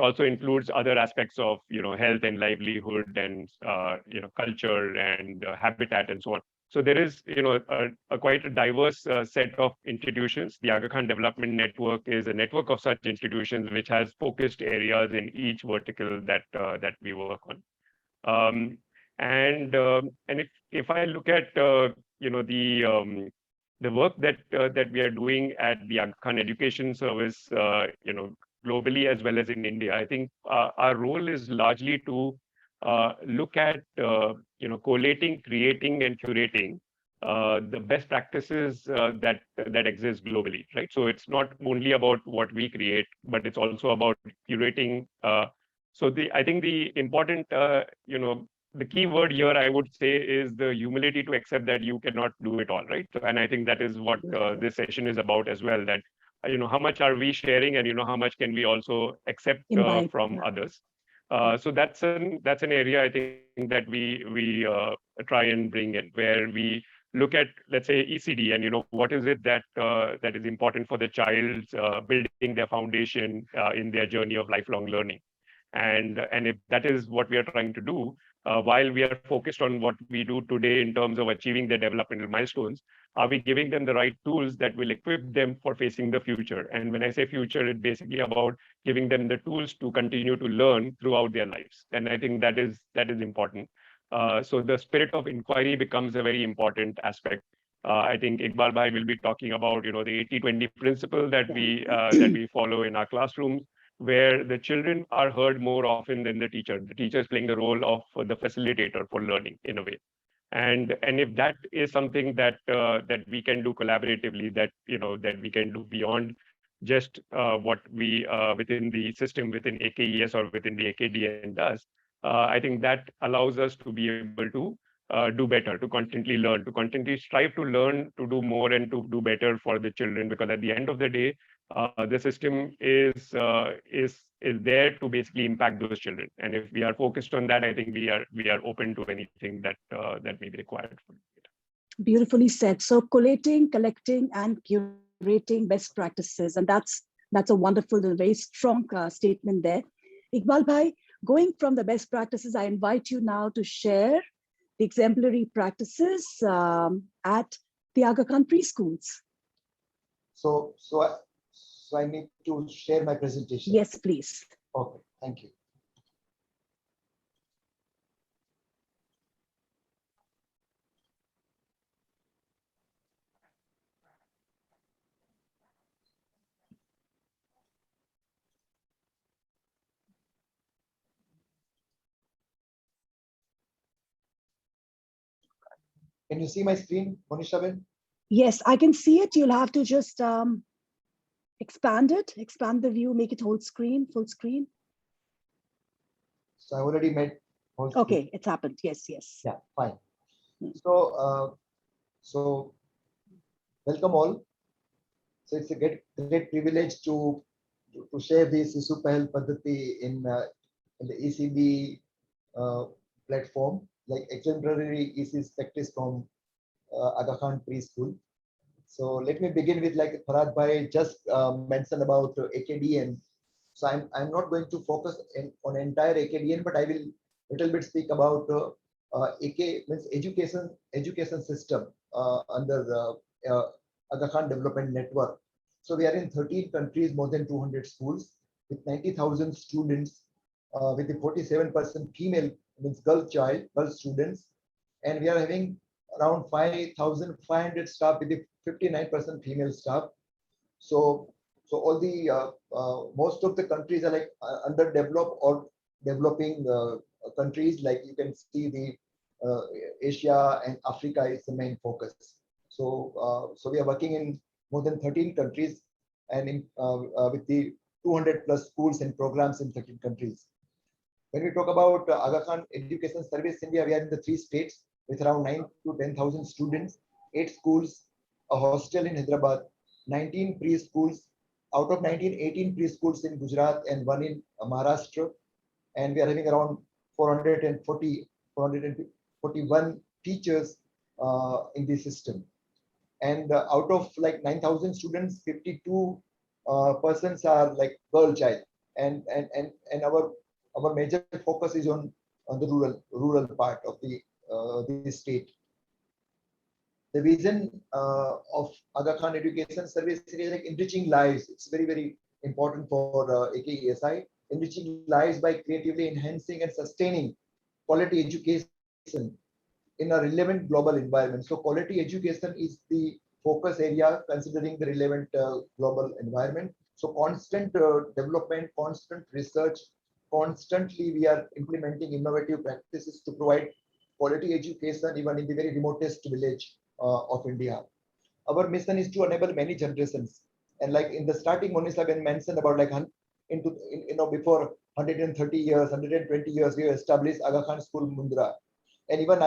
also includes other aspects of, health and livelihood and, culture and habitat and so on. So there is, quite a diverse set of institutions. The Aga Khan Development Network is a network of such institutions which has focused areas in each vertical that we work on. And if I look at the work that we are doing at the Aga Khan Education Service, globally as well as in India, I think our role is largely to look at collating, creating, and curating the best practices that exist globally, right? So it's not only about what we create, but it's also about curating. I think the important, the key word here I would say is the humility to accept that you cannot do it all, right? So, and I think that is what this session is about as well. That how much are we sharing, and how much can we also accept from others. So that's an area I think that we try and bring in, where we look at, let's say, ECD, and what is it that that is important for the child's building their foundation in their journey of lifelong learning. And if that is what we are trying to do, while we are focused on what we do today in terms of achieving their developmental milestones, are we giving them the right tools that will equip them for facing the future? And when I say future, it's basically about giving them the tools to continue to learn throughout their lives. And I think that is important. So the spirit of inquiry becomes a very important aspect. I think Iqbal Bhai will be talking about, the 80-20 principle that we follow in our classrooms, where the children are heard more often than the teacher. The teacher is playing the role of the facilitator for learning in a way. And if that is something that that we can do collaboratively, that that we can do beyond just what we within the system, within AKES or within the AKDN does, I think that allows us to be able to do better, to constantly learn, to constantly strive to learn, to do more and to do better for the children. Because at the end of the day, the system is there to basically impact those children. And if we are focused on that, I think we are open to anything that that may be required for it. Beautifully said. So collating, collecting, and curating best practices, and that's a wonderful and very strong statement there. Iqbal Bhai, going from the best practices, I invite you now to share the exemplary practices at the Aga Khan Preschools. So I need to share my presentation. Yes, please. Okay, thank you. Can you see my screen, Monisha? Yes, I can see it. You'll have to just expand the view, make it full screen. So I already made full screen. Okay, it's happened. Yes. Yeah, fine. So welcome all. So it's a great privilege to share this Shishu Pahel Padhati in the ECB platform, like exemplary EC's practice from Aga Khan Preschool. So let me begin with, like Farhad Bhai just mentioned about AKDN. So I'm not going to focus on entire AKDN, but I will little bit speak about AK means education system under the Aga Khan Development Network. So we are in 13 countries, more than 200 schools with 90,000 students, with the 47% female, means girl students, and we are having around 5,500 staff with the 59% female staff. So all the most of the countries are like underdeveloped or developing countries. Like you can see the Asia and Africa is the main focus. So we are working in more than 13 countries and in, with the 200 plus schools and programs in 13 countries. When we talk about Aga Khan Education Service India, we are in the 3 states with around 9 to 10,000 students, 8 schools, a hostel in Hyderabad, 19 preschools. Out of 19, 18 preschools in Gujarat and 1 in Maharashtra. And we are having around 441 teachers in the system. And out of like 9,000 students, 52 persons are like girl child. And our major focus is on the rural part of the state. The vision of Aga Khan Education Service is like enriching lives. It's very, very important for AKESI. Enriching lives by creatively enhancing and sustaining quality education in a relevant global environment. So quality education is the focus area considering the relevant global environment. So constant development, constant research, constantly we are implementing innovative practices to provide quality education even in the very remotest village of India. Our mission is to enable many generations. And like in the starting, Monisha Ben mentioned about like before 130 years, 120 years, we established Aga Khan School Mundra. And even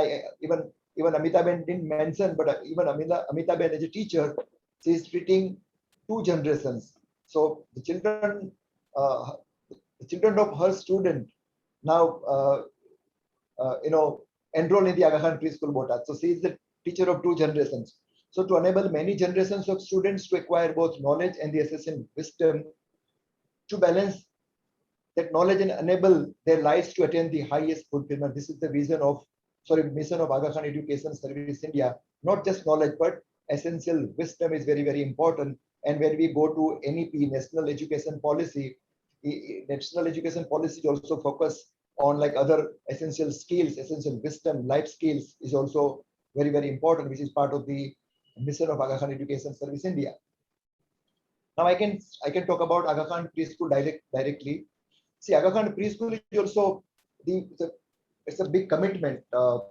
Amitaben didn't mention, but even Amitaben as a teacher, she is treating 2 generations. So the children of her student now enroll in the Aga Khan Preschool Botat. So she is the teacher of 2 generations. So to enable many generations of students to acquire both knowledge and the essential wisdom, to balance that knowledge and enable their lives to attain the highest fulfillment. This is the mission of Aga Khan Education Service India. Not just knowledge, but essential wisdom is very, very important. And when we go to NEP, National Education Policy, also focus on like other essential skills, essential wisdom, life skills is also very, very important, which is part of the mission of Aga Khan Education Service India. Now I can talk about Aga Khan Preschool directly. See, Aga Khan Preschool is also it's a big commitment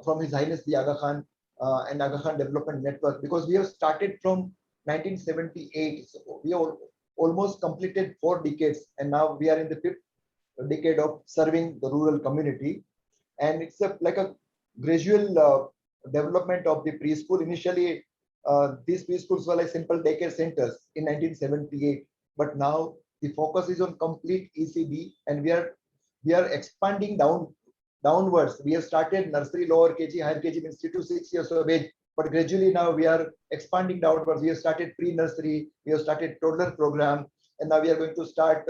from His Highness the Aga Khan and Aga Khan Development Network, because we have started from 1978. So we have almost completed 4 decades, and now we are in the 5th decade of serving the rural community. And it's like a gradual development of the preschool. Initially, these preschools were like simple daycare centers in 1978, but now the focus is on complete ECD, and we are expanding downwards. We have started nursery, lower KG, higher KG means 3 to 6 years of age, but gradually now we are expanding downwards. We have started pre-nursery, we have started toddler program, and now we are going to start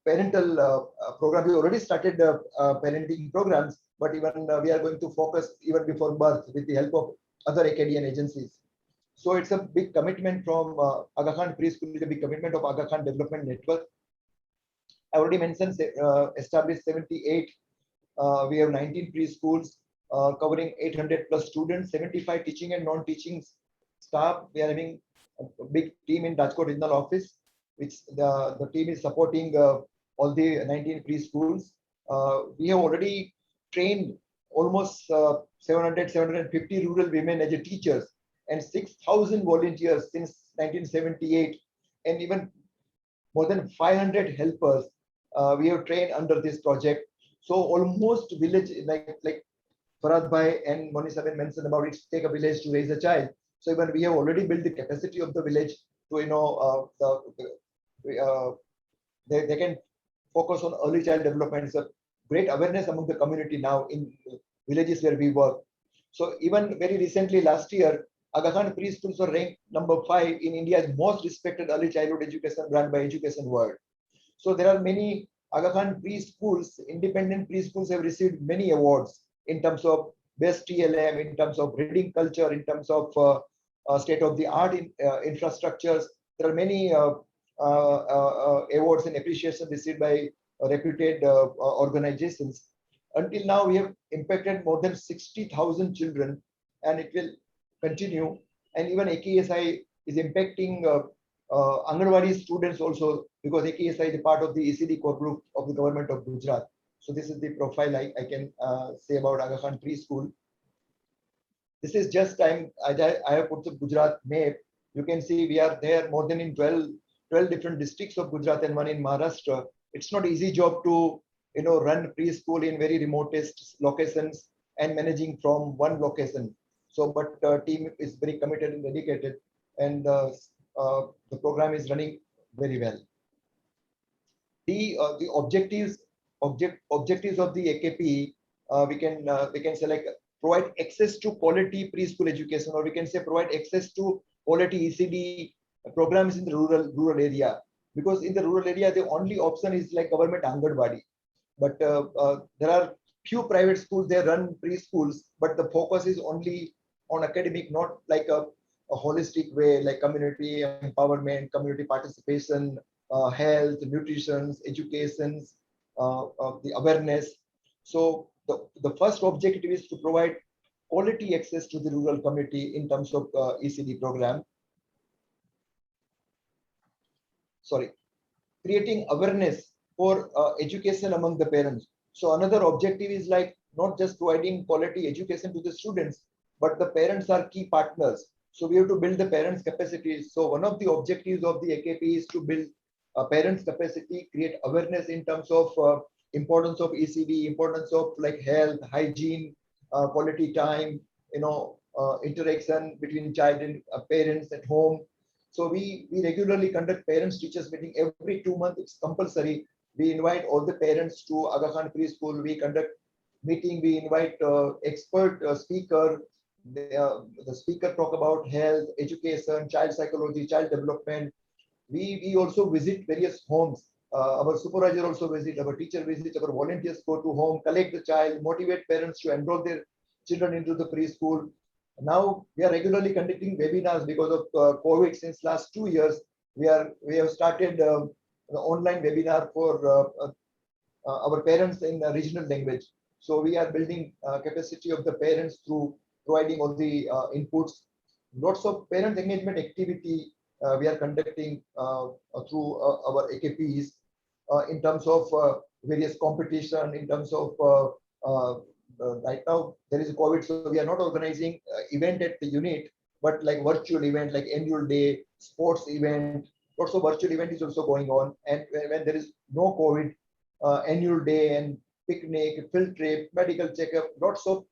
parental program. We already started parenting programs, but even we are going to focus even before birth with the help of other academic agencies. So it's a big commitment from Aga Khan Preschool, is a big commitment of Aga Khan Development Network. I already mentioned established 78. We have 19 preschools covering 800 plus students, 75 teaching and non-teaching staff. We are having a big team in Rajkot Regional Office, which the team is supporting all the 19 preschools. We have already trained almost 750 rural women as teachers and 6,000 volunteers since 1978, and even more than 500 helpers we have trained under this project. So almost village, like Farad Bhai and Monisha Ben mentioned about it, take a village to raise a child. So even we have already built the capacity of the village to they can focus on early child development. It's a great awareness among the community now in villages where we work. So even very recently, last year, Aga Khan Preschools were ranked number 5 in India's most respected early childhood education brand by Education World. So there are many Aga Khan Preschools, independent preschools have received many awards in terms of best TLM, in terms of reading culture, in terms of state-of-the-art infrastructures. There are many awards and appreciation received by reputed organizations. Until now, we have impacted more than 60,000 children, and it will continue. And even AKESI is impacting Anganwadi students also, because AKESI is a part of the ECD core group of the government of Gujarat. So this is the profile I can say about Aga Khan Preschool. This is just I have put the Gujarat map. You can see we are there more than in 12 different districts of Gujarat and 1 in Maharashtra. It's not easy job to run preschool in very remotest locations and managing from one location. So, but team is very committed and dedicated, and the program is running very well. The objectives of the AKP, we can say like provide access to quality preschool education, or we can say provide access to quality ECD programs in the rural area. Because in the rural area, the only option is like government Anganwadi. But there are few private schools, they run preschools, but the focus is only on academic, not like a holistic way, like community empowerment, community participation, health, nutrition, education, the awareness. So the first objective is to provide quality access to the rural community in terms of ECD program. Creating awareness for education among the parents. So another objective is like not just providing quality education to the students, but the parents are key partners. So we have to build the parents' capacity. So one of the objectives of the AKP is to build parents' capacity, create awareness in terms of importance of ECD, importance of like health, hygiene, quality time, interaction between child and parents at home. So we regularly conduct parents teachers meeting every 2 months. It's compulsory. We invite all the parents to Aga Khan Preschool. We conduct meeting. We invite expert speaker. The speaker talk about health, education, child psychology, child development. We also visit various homes. Our supervisor also visit, our teacher visits, our volunteers go to home, collect the child, motivate parents to enroll their children into the preschool. Now we are regularly conducting webinars because of COVID. Since last 2 years, we have started the online webinar for our parents in regional language. So we are building capacity of the parents through providing all the inputs. Lots of parent engagement activity we are conducting through our AKPs in terms of various competition, in terms of right now there is COVID, so we are not organizing event at the unit, but like virtual event, like annual day, sports event. Lots of virtual event is also going on. And when there is no COVID, annual day and picnic, field trip, medical checkup, lots of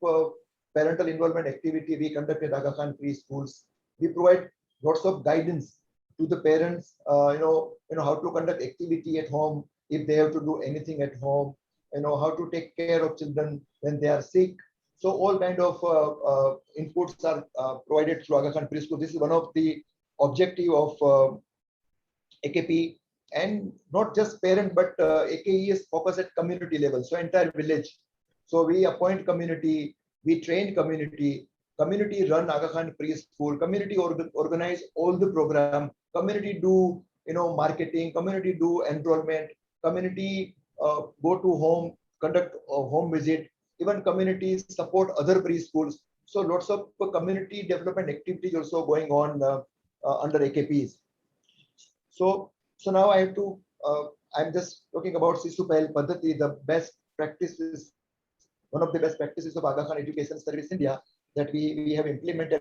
parental involvement activity we conduct at Aga Khan Preschools. We provide lots of guidance to the parents, how to conduct activity at home, if they have to do anything at home, how to take care of children when they are sick. So all kind of inputs are provided through Aga Khan Preschool. This is one of the objective of AKP, and not just parent, but AKE is focused at community level, so entire village. So we appoint community, we train community, community run Aga Khan Preschool, community organize all the program, community do marketing, community do enrollment, community go to home, conduct a home visit, even communities support other preschools. So lots of community development activities also going on under AKPs. So now I have to, I'm just talking about Shishu Pahel Padhati, the best practices, one of the best practices of Aga Khan Education Service India that we have implemented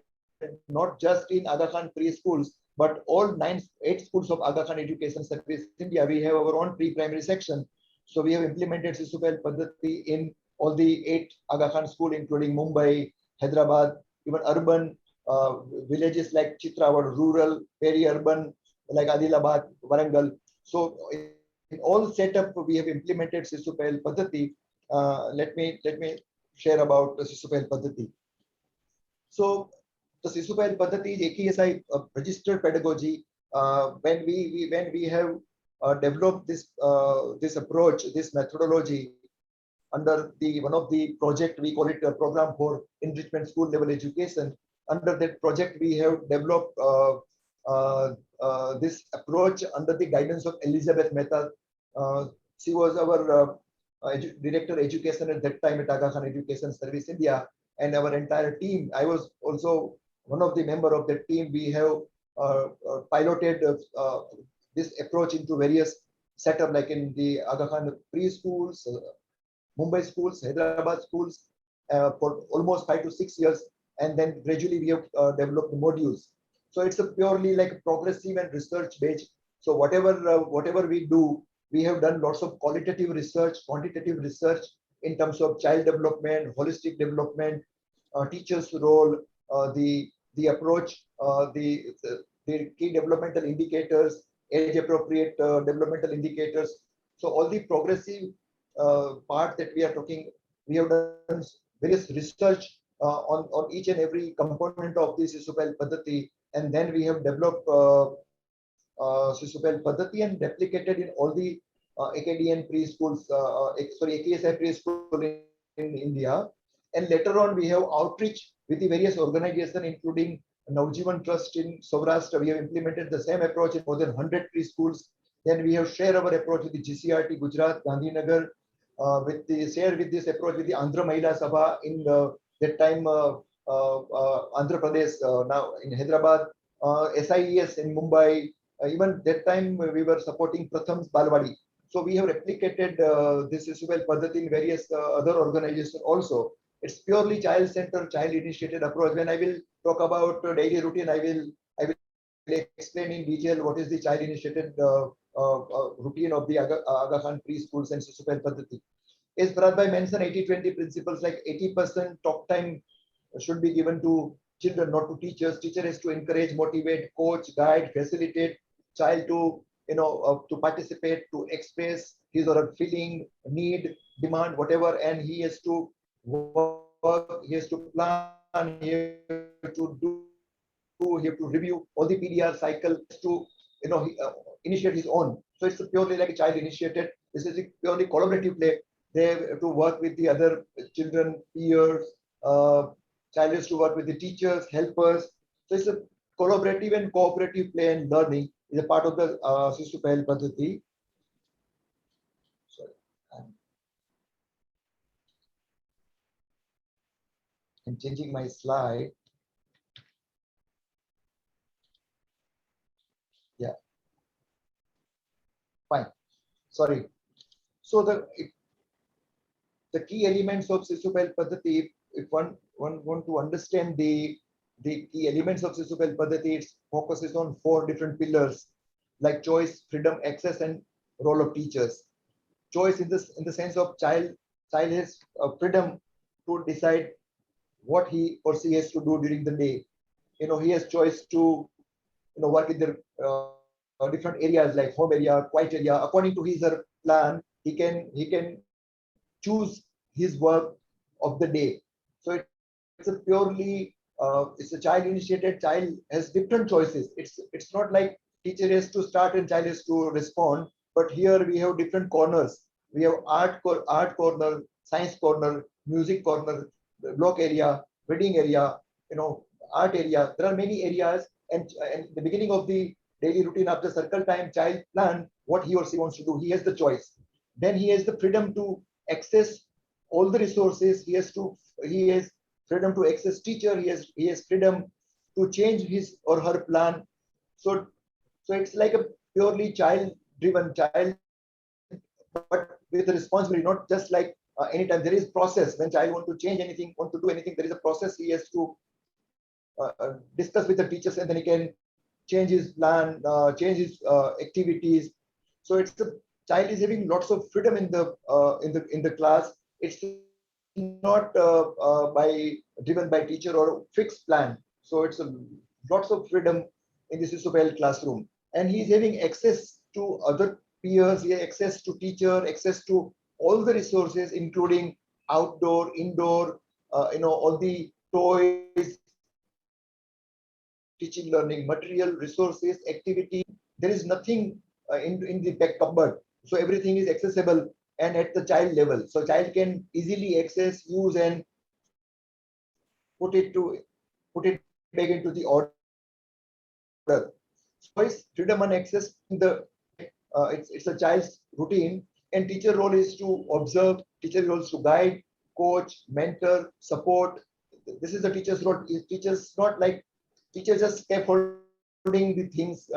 not just in Aga Khan Preschools, but all 8 schools of Aga Khan Education Service India. We have our own pre-primary section. So we have implemented Shishu Pahel Padhati in all the 8 Aga Khan schools, including Mumbai, Hyderabad, even urban villages like Chitrawad, rural, peri-urban like Adilabad, Warangal. So in all setup we have implemented Shishu Pahel Padhati. Let me share about the Shishu Pahel Padhati. So the Shishu Pahel Padhati is AKESI registered pedagogy. When we have developed this approach, this methodology under one of the project, we call it a program for enrichment school level education. Under that project, we have developed this approach under the guidance of Elizabeth Mehta. She was our Director Education at that time at Aga Khan Education Service India, and our entire team. I was also one of the member of that team. We have piloted this approach into various setup, like in the Aga Khan Preschools, Mumbai schools, Hyderabad schools, for almost 5 to 6 years, and then gradually we have developed the modules. So it's a purely like progressive and research based. So whatever we do, we have done lots of qualitative research, quantitative research in terms of child development, holistic development, teachers' role, the approach, the key developmental indicators, age-appropriate developmental indicators. So all the progressive part that we are talking, we have done various research on each and every component of this Shishu Pahel Padhati, and then we have developed Shishu Pahel Padhati and replicated in all the AKDN preschools, AKSI preschool in India. And later on, we have outreach with the various organizations, including Navjivan Trust in Saurashtra. We have implemented the same approach in more than 100 preschools. Then we have shared our approach with the GCRT, Gujarat, Gandhinagar, share with this approach with the Andhra Mahila Sabha in that time, Andhra Pradesh, now in Hyderabad, SIES in Mumbai. Even that time we were supporting Pratham's Balwadi. So we have replicated this Shishu Pahel Padhati in various other organizations also. It's purely child-centered, child-initiated approach. When I will talk about daily routine, I will explain in detail what is the child-initiated routine of the Aga Khan Preschools and Shishu Pahel Padhati. As Bharat mentioned, 80-20 principles, like 80% talk time should be given to children, not to teachers. Teacher has to encourage, motivate, coach, guide, facilitate child to to participate, to express his or her feeling, need, demand, whatever, and he has to work, he has to plan, he has to do, he has to review all the PDR cycle to initiate his own. So it's purely like a child initiated. This is a purely collaborative play. They have to work with the other children, peers. Child has to work with the teachers, helpers. So it's a collaborative and cooperative play and learning is a part of the Shishu Pahel Padhati. Sorry, I'm changing my slide. Yeah, fine. Sorry. So the key elements of Shishu Pahel Padhati, if one want to understand the key elements of Shishu Pahel Padhati, it focuses on 4 different pillars like choice, freedom, access, and role of teachers. Choice in the sense of child has freedom to decide what he or she has to do during the day. He has choice to work in the different areas like home area, quiet area. According to his or her plan, he can choose his work of the day. So it's a purely it's a child initiated. Child has different choices. It's not like teacher has to start and child has to respond. But here we have different corners. We have art corner, science corner, music corner, block area, reading area, art area. There are many areas, and the beginning of the daily routine after circle time, child plan what he or she wants to do. He has the choice. Then he has the freedom to access all the resources. He has freedom to access teacher. He has freedom to change his or her plan. So it's like a purely child-driven child, but with a responsibility, not just like anytime. There is process when child want to change anything, want to do anything. There is a process. He has to discuss with the teachers, and then he can change his plan, change his activities. So it's the child is having lots of freedom in the class. It's not driven by teacher or fixed plan. So it's lots of freedom in the Shishu Pahel classroom, and he's having access to other peers. He has access to teacher, access to all the resources, including outdoor, indoor, all the toys, teaching, learning material, resources, activity. There is nothing in the back cupboard. So everything is accessible and at the child level. So child can easily access, use, and put it back into the order. Choice, freedom, and access in the it's a child's routine, and teacher role is to observe. Teacher role is to guide, coach, mentor, support. This is the teacher's role. Teachers not like teachers just kept holding the things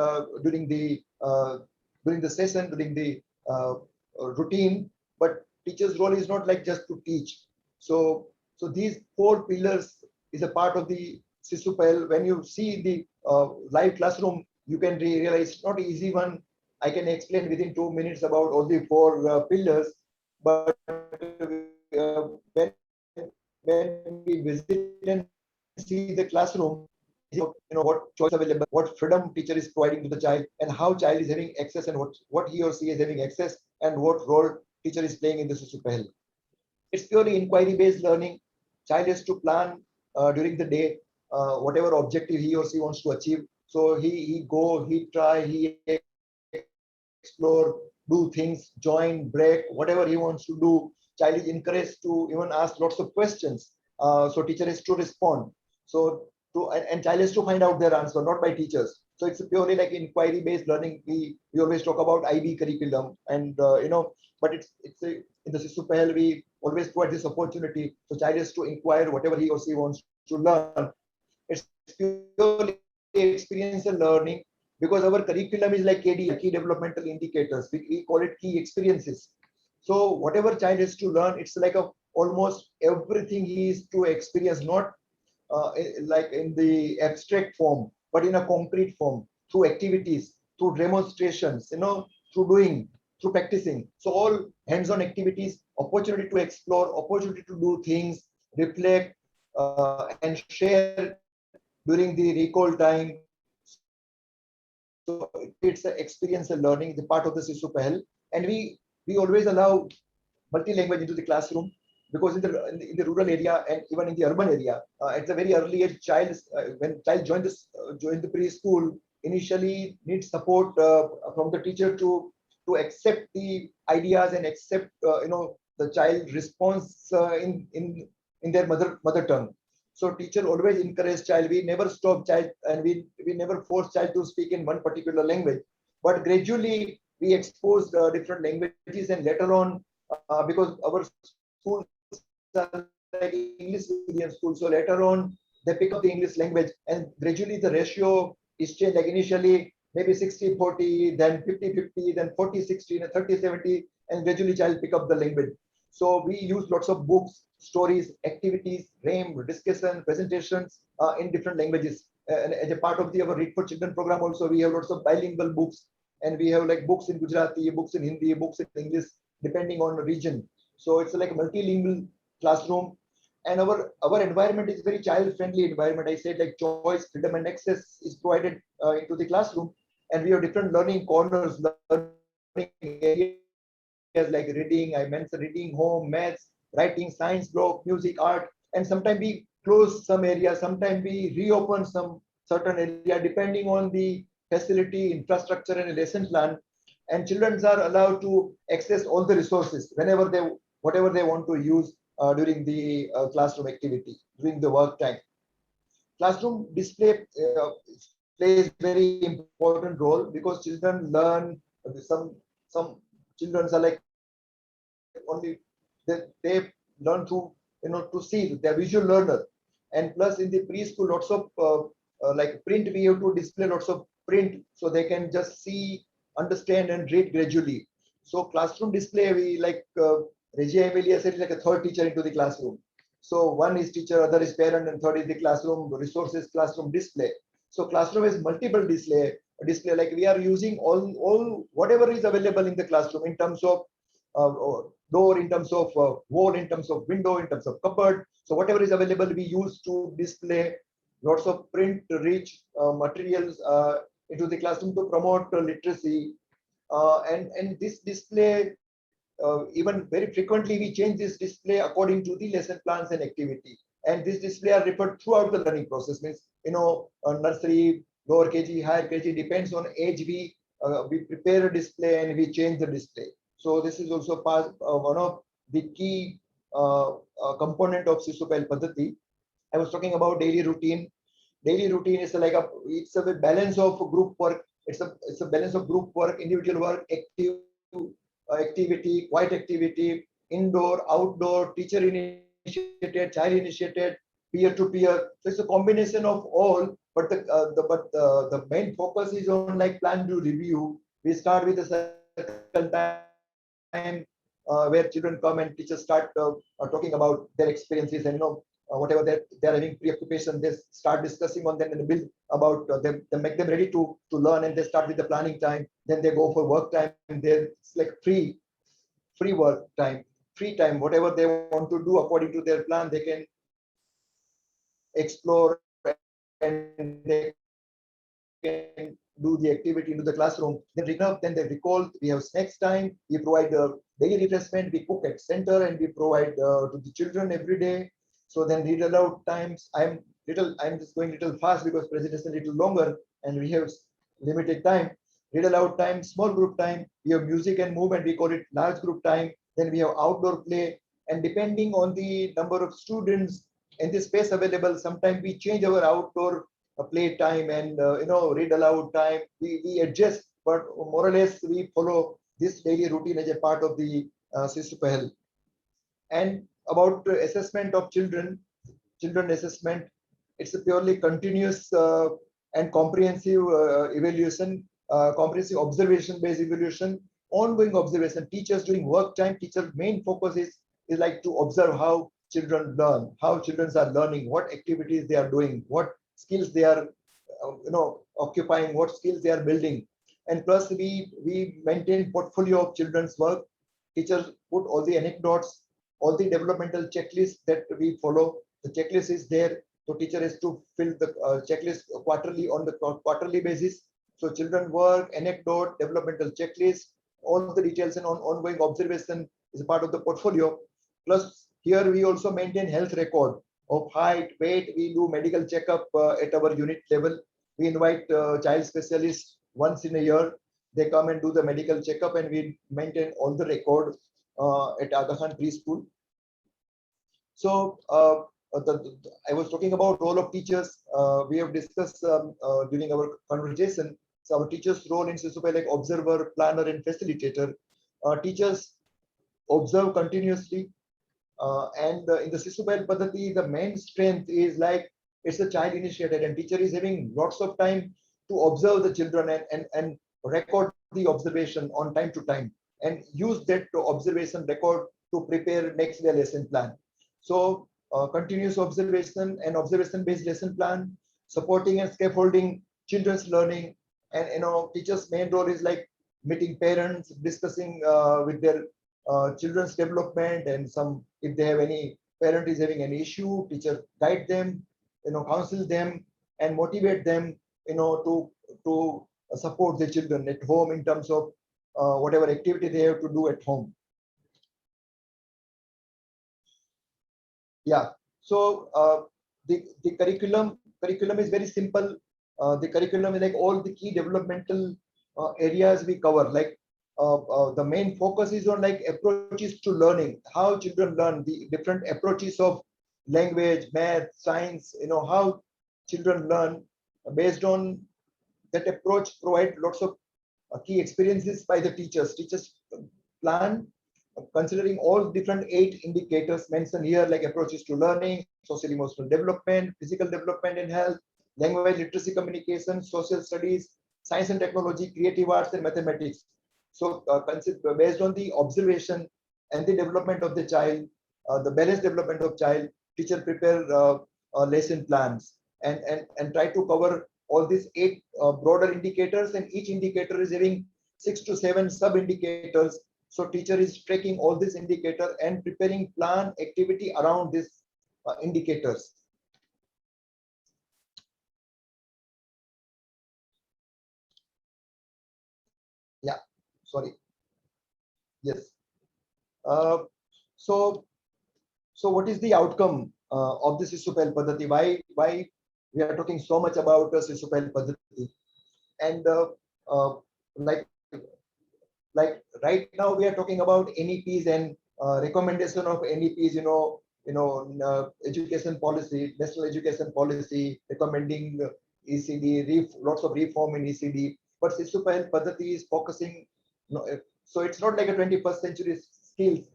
during the session, during the routine, but teacher's role is not like just to teach. So these 4 pillars is a part of the Shishu Pahel. When you see the live classroom, you can realize it's not an easy one. I can explain within 2 minutes about all the 4 pillars, but when we visit and see the classroom, what choice available, what freedom teacher is providing to the child, and how child is having access, and what he or she is having access, and what role teacher is playing in the Shishu Pahel. It's purely inquiry-based learning. Child has to plan during the day whatever objective he or she wants to achieve. So he try, he explore, do things, join, break, whatever he wants to do. Child is encouraged to even ask lots of questions. So teacher has to respond. So and child has to find out their answer, not by teachers. So it's purely like inquiry-based learning. We always talk about IB curriculum, and but it's in the Shishu Pahel we always provide this opportunity. So child has to inquire whatever he or she wants to learn. It's purely experiential learning, because our curriculum is like KD, key developmental indicators. We call it key experiences. So whatever child has to learn, it's like a almost everything is to experience, not like in the abstract form, but in a concrete form, through activities, through demonstrations, through doing, through practicing. So all hands-on activities, opportunity to explore, opportunity to do things, reflect, and share during the recall time. So it's an experience and learning, the part of the Shishu Pahel. And we always allow multi-language into the classroom, because in the rural area and even in the urban area, at the very early age, when child join the preschool, initially needs support from the teacher to accept the ideas and accept the child response in their mother tongue. So teacher always encourage child. We never stop child, and we never force child to speak in one particular language. But gradually we expose different languages, and later on, because our schools are like English medium schools, so later on they pick up the English language, and gradually the ratio is changed. Like initially maybe 60-40, then 50-50, then 40-60, and 30-70, and gradually child pick up the language. So we use lots of books, stories, activities, game, discussion, presentations in different languages. And as a part of our Read for Children program, also we have lots of bilingual books, and we have like books in Gujarati, books in Hindi, books in English, depending on the region. So it's like a multilingual classroom, and our environment is very child-friendly environment. I said like choice, freedom, and access is provided into the classroom, and we have different learning corners, learning areas like reading. I mentioned reading, home, maths, writing, science block, music, art, and sometimes we close some areas, sometimes we reopen some certain area depending on the facility, infrastructure, and lesson plan. And children are allowed to access all the resources whatever they want to use during the classroom activity, during the work time. Classroom display plays very important role, because children learn. Some children are like only they learn to to see. They're visual learner, and plus in the preschool lots of like print, we have to display lots of print, so they can just see, understand, and read gradually. So classroom display, we like Regia Emilia said, like a third teacher into the classroom. So one is teacher, other is parent, and third is the classroom resources, classroom display. So classroom is multiple display like we are using all whatever is available in the classroom in terms of door, in terms of wall, in terms of window, in terms of cupboard. So whatever is available, we use to display lots of print rich materials into the classroom to promote literacy. And this display, even very frequently, we change this display according to the lesson plans and activity. And this display are referred throughout the learning process. Means nursery, lower KG, higher KG, depends on age. We prepare a display and we change the display. So this is also part one of the key component of Shishu Pahel Padhati. I was talking about daily routine. Daily routine is like it's a balance of group work. It's a balance of group work, individual work, activity, quiet activity, indoor, outdoor, teacher initiated, child initiated, peer to peer. So it's a combination of all. But the main focus is on like plan to review. We start with a circle time where children come and teachers start talking about their experiences, and whatever they're having preoccupation, they start discussing on them and build about them, they make them ready to learn, and they start with the planning time. Then they go for work time, and it's like free work time, free time, whatever they want to do according to their plan, they can explore and they can do the activity into the classroom. Then then they recall. We have snacks time. We provide daily refreshment. We cook at center, and we provide to the children every day. So then read aloud times. I'm just going little fast because presentation a little longer, and we have limited time. Read aloud time, small group time. We have music and movement. We call it large group time. Then we have outdoor play, and depending on the number of students and the space available, sometimes we change our outdoor play time and read aloud time. We adjust, but more or less we follow this daily routine as a part of the Shishu Pahel. And about assessment of children assessment, it's a purely continuous and comprehensive evaluation, comprehensive observation based evaluation, ongoing observation. Teachers during work time, teachers main focus is is like to observe how children learn, how children are learning, what activities they are doing, what skills they are occupying, what skills they are building. And plus we maintain portfolio of children's work. Teachers put all the anecdotes, all the developmental checklists that we follow. The checklist is there. So teacher is to fill the checklist quarterly on the quarterly basis. So children work, anecdote, developmental checklist, all the details and ongoing observation is a part of the portfolio. Plus here we also maintain health record of height, weight. We do medical checkup at our unit level. We invite child specialists once in a year. They come and do the medical checkup, and we maintain all the record at Aga Khan Preschool. So I was talking about role of teachers. We have discussed during our conversation. So our teachers' role in Shishu Pahel like observer, planner, and facilitator. Teachers observe continuously, and in the Shishu Pahel Padhati, the main strength is like it's a child initiated, and teacher is having lots of time to observe the children and record the observation on time to time, and use that observation record to prepare next day lesson plan. So continuous observation and observation-based lesson plan, supporting and scaffolding children's learning. And teachers' main role is like meeting parents, discussing with their children's development, and some if they have any parent is having any issue, teacher guide them, counsel them and motivate them, to support the children at home in terms of whatever activity they have to do at home. Yeah. So the curriculum is very simple. The curriculum is like all the key developmental areas we cover. Like the main focus is on like approaches to learning, how children learn, the different approaches of language, math, science. How children learn. Based on that approach, provide lots of key experiences by the teachers. Teachers plan considering all different 8 indicators mentioned here, like approaches to learning, social emotional development, physical development and health, language, literacy, communication, social studies, science and technology, creative arts, and mathematics. So based on the observation and the development of the child, the balanced development of child, teacher prepare lesson plans and try to cover all these 8 broader indicators, and each indicator is having 6 to 7 sub indicators. So teacher is tracking all these indicators and preparing plan activity around these indicators. Yeah, sorry. Yes. So what is the outcome of this Shishu Pahel Padhati? Why we are talking so much about Shishu Pahel Padhati? And like right now we are talking about NEPs and recommendation of NEPs. Education policy, national education policy, recommending ECD, lots of reform in ECD. But Shishu Pahel Padhati is focusing. So it's not like a 21st century skills.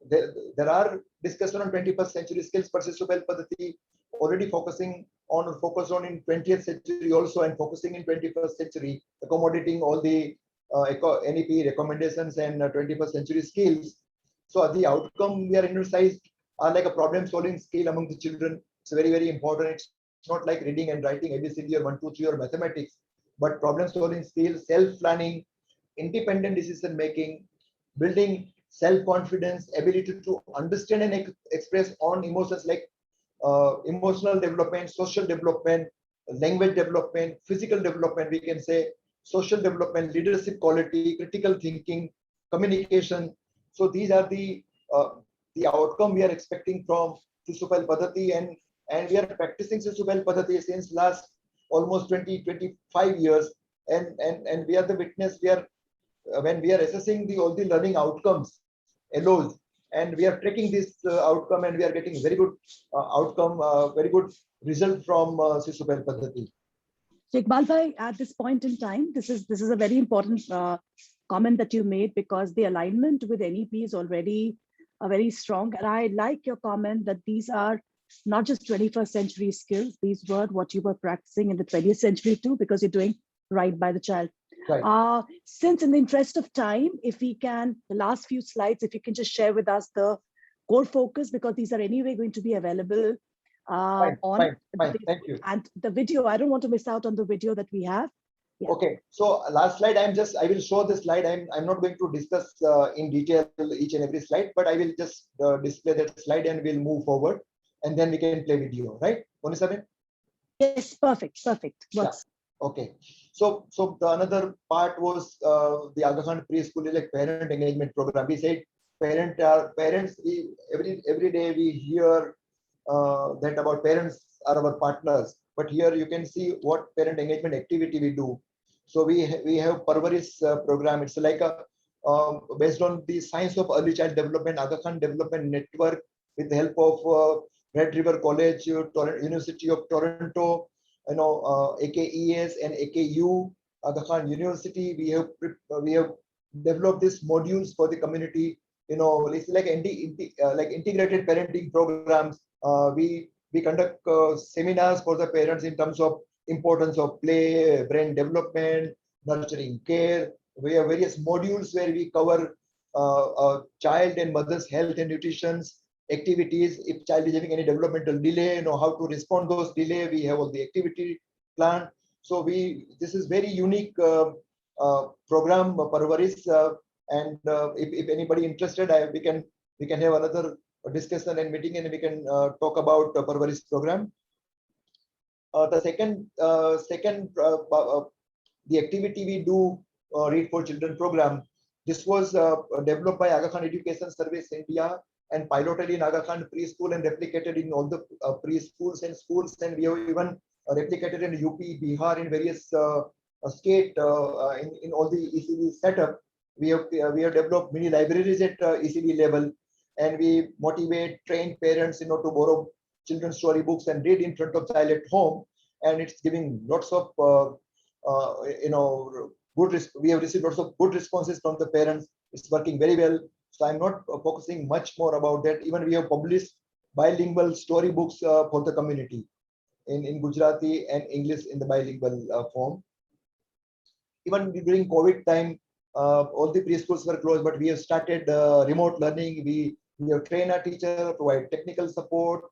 There are discussion on 21st century skills, but Shishu Pahel Padhati already focused on in 20th century also, and focusing in 21st century, accommodating all the NEP recommendations and 21st century skills. So the outcome we are emphasized are like a problem solving skill among the children. It's very, very important. It's not like reading and writing ABCD or 1, 2, 3 or mathematics, but problem solving skills, self planning, independent decision making, building self-confidence, ability to understand and express on emotions, like emotional development, social development, language development, physical development, we can say social development, leadership quality, critical thinking, communication. So these are the outcome we are expecting from Shishu Pahel Padhati, and we are practicing Shishu Pahel Padhati since last almost 25 years, and we are the witness. When we are assessing all the learning outcomes, LOs, and we are tracking this outcome, and we are getting very good outcome, very good result from Shishu Pahel Padhati. Iqbal bhai, at this point in time, this is a very important comment that you made, because the alignment with NEP is already very strong. And I like your comment that these are not just 21st century skills, these were what you were practicing in the 20th century too, because you're doing right by the child. Right. Since in the interest of time, if we can, the last few slides, if you can just share with us the core focus, because these are anyway going to be available Fine. Thank you. And the video, I don't want to miss out on the video that we have. Yeah. Okay, so last slide, I will show this slide. I'm not going to discuss in detail each and every slide, but I will just display that slide and we'll move forward, and then we can play video, right? Monisabin? Yes, perfect. Works. Yeah. Okay, so the another part was the Aga Khan Preschool is like parent engagement program. We said parents. Every day we hear that about parents are our partners, but here you can see what parent engagement activity we do. So we have Parvaris program. It's like a based on the science of early child development, Aga Khan Development Network, with the help of Red River College, University of Toronto, AKES and AKU, Aga Khan University. We have developed these modules for the community. It's like integrated parenting programs. We conduct seminars for the parents in terms of importance of play, brain development, nurturing care. We have various modules where we cover child and mother's health and nutrition activities. If child is having any developmental delay, how to respond to those delay. We have all the activity plan. So this is very unique program, Parvaris, and if anybody interested, we can have another discussion and meeting, and we can talk about the Parvaris program. The second the activity we do, Read for Children program. This was developed by Aga Khan Education Services India and piloted in Aga Khan Preschool and replicated in all the preschools and schools, and we have even replicated in UP, Bihar, in various state in all the ECD setup. We have developed mini libraries at ECD level, and we motivate, train parents, to borrow children's story books and read in front of child at home, and it's giving lots of we have received lots of good responses from the parents. It's working very well. So I'm not focusing much more about that. Even we have published bilingual story books for the community in Gujarati and English in the bilingual form. Even during COVID time, all the preschools were closed, but we have started remote learning. We have trained our teacher, provide technical support,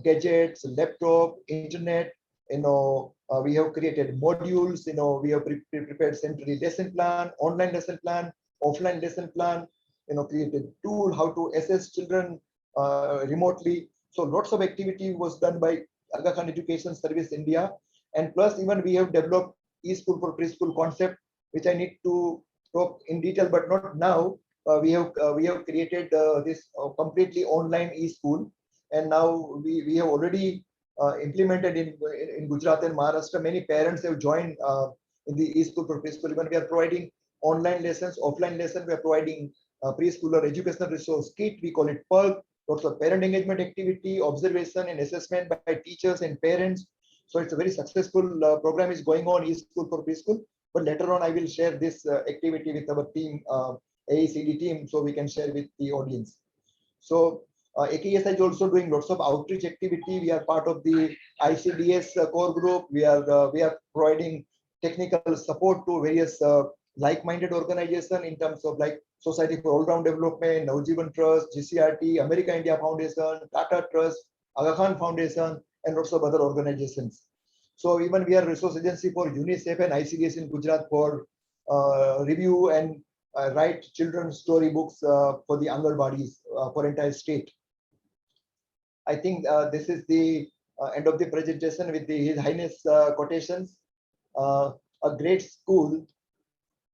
gadgets, laptop, internet. We have created modules. We have prepared centrally lesson plan, online lesson plan, offline lesson plan. Created tool how to assess children remotely. So lots of activity was done by Aga Khan Education Service India, and plus even we have developed e-school for preschool concept, which I need to talk in detail, but not now. We have created this completely online e-school, and now we have already implemented in Gujarat and Maharashtra. Many parents have joined in the e-school for preschool. Even we are providing online lessons, offline lessons. We are providing preschooler educational resource kit. We call it PERG. Lots of parent engagement activity, observation and assessment by teachers and parents. So it's a very successful program is going on, e-school for preschool. But later on, I will share this activity with our team, AECD team, so we can share with the audience. So AKESI is also doing lots of outreach activity. We are part of the ICDS core group. We are providing technical support to various like-minded organizations in terms of like Society for All-Round Development, Naujivan Trust, GCRT, America India Foundation, Tata Trust, Aga Khan Foundation, and lots of other organizations. So even we are resource agency for UNICEF and ICDS in Gujarat for review and write children's story books for the Anganwadis for entire state. I think this is the end of the presentation with His Highness quotations. A great school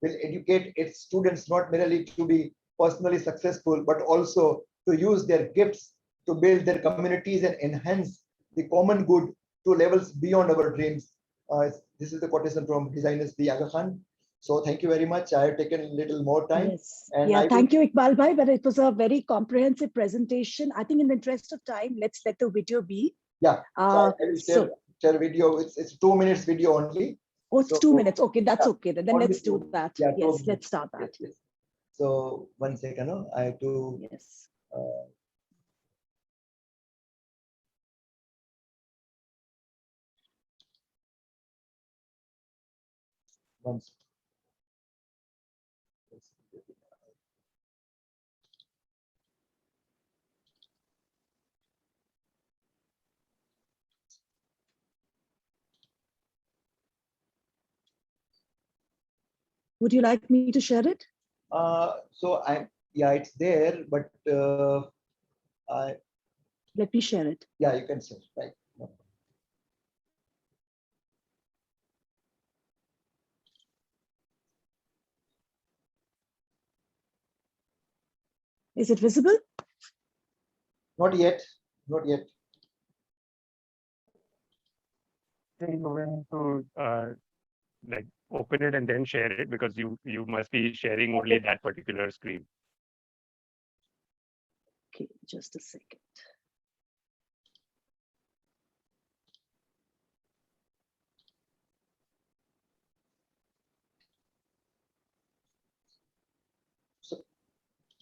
will educate its students not merely to be personally successful, but also to use their gifts to build their communities and enhance the common good to levels beyond our dreams. This is the quotation from His Highness the Aga Khan. So thank you very much. I have taken a little more time. Yes. And thank you, Iqbal Bhai, but it was a very comprehensive presentation. I think in the interest of time, let's let the video be. Yeah, so I will share video. It's 2 minutes video only. Oh, it's 2 minutes. Okay, that's okay. Then let's do that. Yeah, yes, let's start that. Yes, yes. So 1 second. I have to. Yes. Once. Would you like me to share it? So yeah, it's there, but Let me share it. yeah, you can say, right. Is it visible? Not yet, not yet. Like open it and then share it, because you must be sharing only that particular screen. Okay, just a second.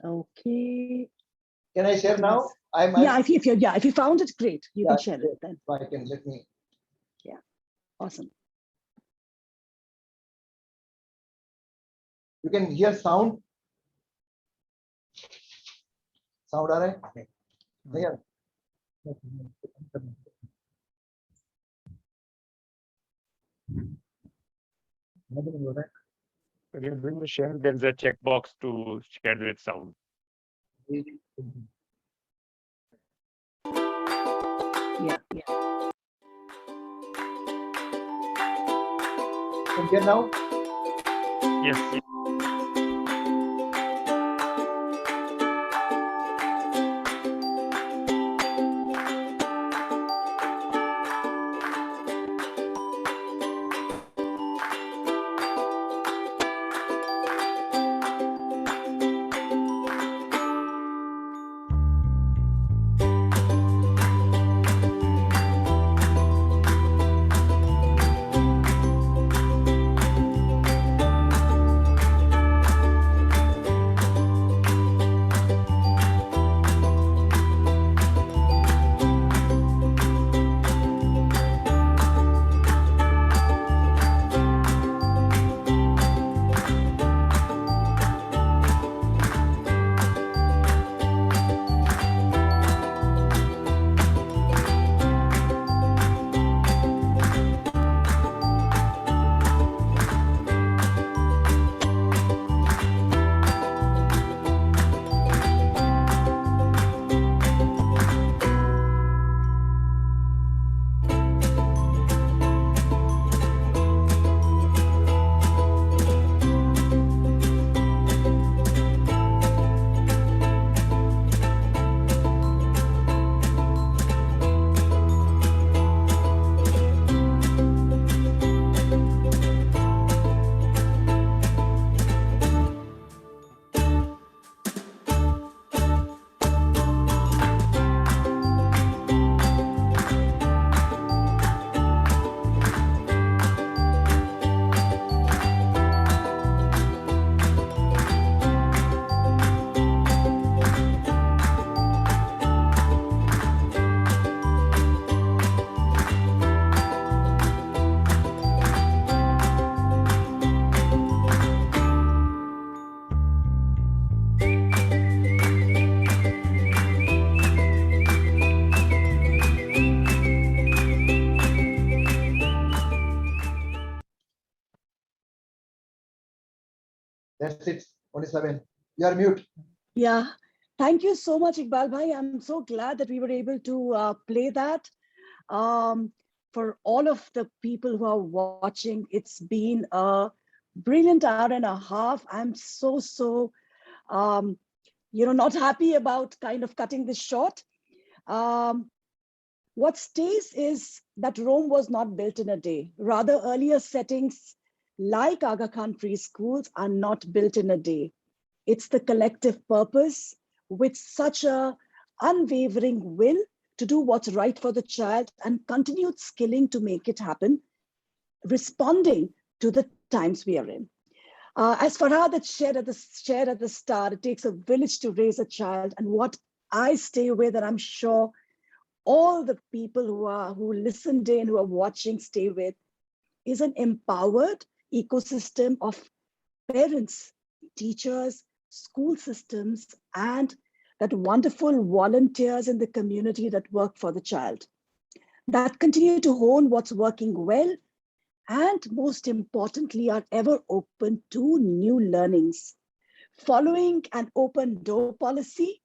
Okay. Can I share now? Yeah, if you found it, great. You can share it then. I can, let me. Yeah, awesome. You can hear sound. Sound, all right? Yeah. When you're doing the share, there's a checkbox to share with sound. Yeah. Can you hear now? Yes. That's it. 27. You are mute. Yeah. Thank you so much, Iqbal Bhai. I'm so glad that we were able to play that. For all of the people who are watching, it's been a brilliant hour and a half. I'm so not happy about kind of cutting this short. What stays is that Rome was not built in a day. Rather, earlier settings like Aga Khan Preschools are not built in a day. It's the collective purpose with such a unwavering will to do what's right for the child and continued skilling to make it happen, responding to the times we are in. As Farhad had shared at the start, it takes a village to raise a child. And what I stay with, and I'm sure all the people who listened in, who are watching, stay with, is an empowered ecosystem of parents, teachers, school systems, and that wonderful volunteers in the community that work for the child, that continue to hone what's working well and most importantly, are ever open to new learnings. Following an open door policy,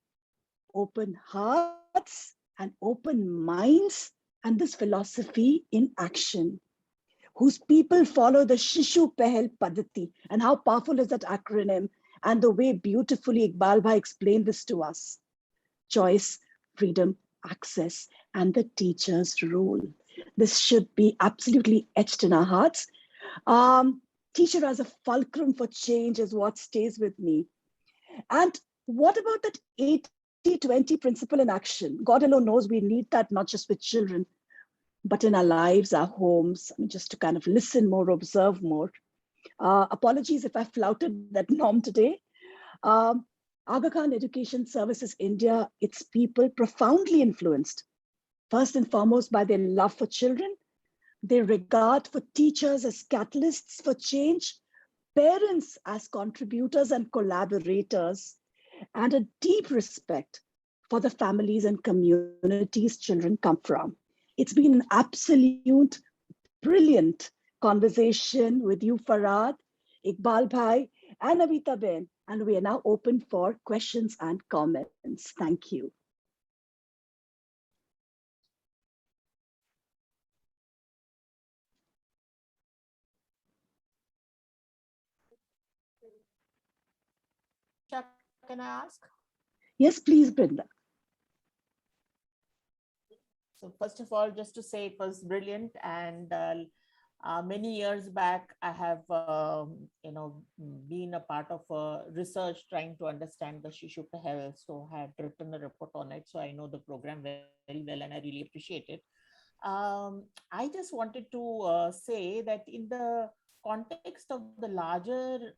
open hearts, and open minds, and this philosophy in action, whose people follow the Shishu Pahel Padhati. And how powerful is that acronym? And the way beautifully Iqbal Bhai explained this to us. Choice, freedom, access, and the teacher's role. This should be absolutely etched in our hearts. Teacher as a fulcrum for change is what stays with me. And what about that 80-20 principle in action? God alone knows we need that not just with children, but in our lives, our homes, I mean, just to kind of listen more, observe more. Apologies if I flouted that norm today. Aga Khan Education Services India, its people profoundly influenced, first and foremost by their love for children, their regard for teachers as catalysts for change, parents as contributors and collaborators, and a deep respect for the families and communities children come from. It's been an absolute brilliant conversation with you, Farad, Iqbal Bhai, and Avita Ben, and we are now open for questions and comments. Thank you. Can I ask? Yes, please, Brinda. So first of all, just to say it was brilliant, and many years back, I have been a part of research trying to understand the Shishu Pahel. So I had written a report on it, so I know the program very well, and I really appreciate it. I just wanted to say that in the context of the larger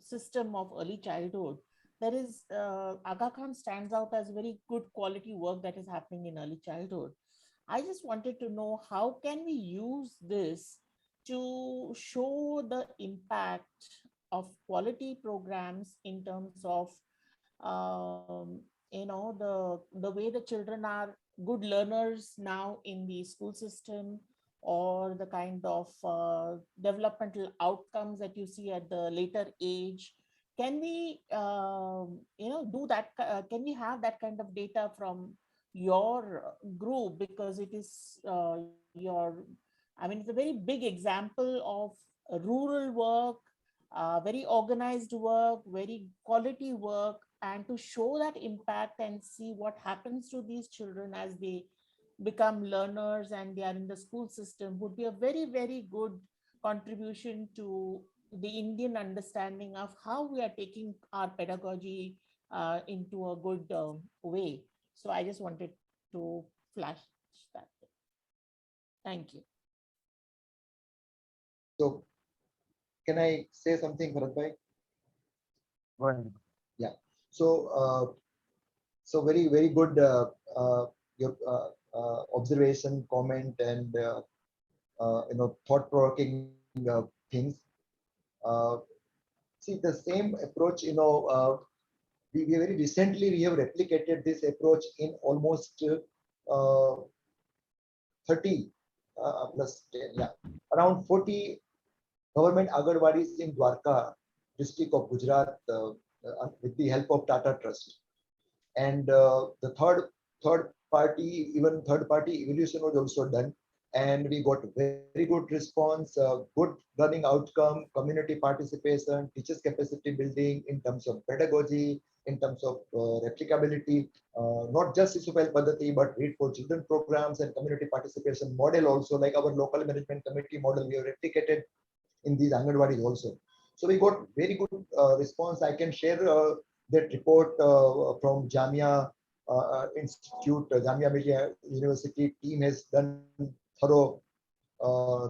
system of early childhood, there is Aga Khan stands out as very good quality work that is happening in early childhood. I just wanted to know, how can we use this to show the impact of quality programs in terms of the way the children are good learners now in the school system, or the kind of developmental outcomes that you see at the later age. Can we do that? Can we have that kind of data from your group, because it is it's a very big example of rural work, very organized work, very quality work, and to show that impact and see what happens to these children as they become learners and they are in the school system would be a very, very good contribution to the Indian understanding of how we are taking our pedagogy into a good way. So I just wanted to flash that. Thank you. So can I say something, Bharat bhai? Go ahead. Yeah. So very, very good your observation, comment, and thought-provoking things. See, the same approach, we very recently we have replicated this approach in almost 30 plus 10, around 40 government Anganwadis in Dwarka district of Gujarat with the help of Tata Trust. And the third party evaluation was also done, and we got very good response, good learning outcome, community participation, teachers capacity building in terms of pedagogy, in terms of replicability, not just Shishu Pahel Padhati, but Read for Children programs and community participation model also, like our local management committee model we have replicated in these Anganwadis also. So we got very good response. I can share that report from Jamia Institute, Jamia Millia University team has done thorough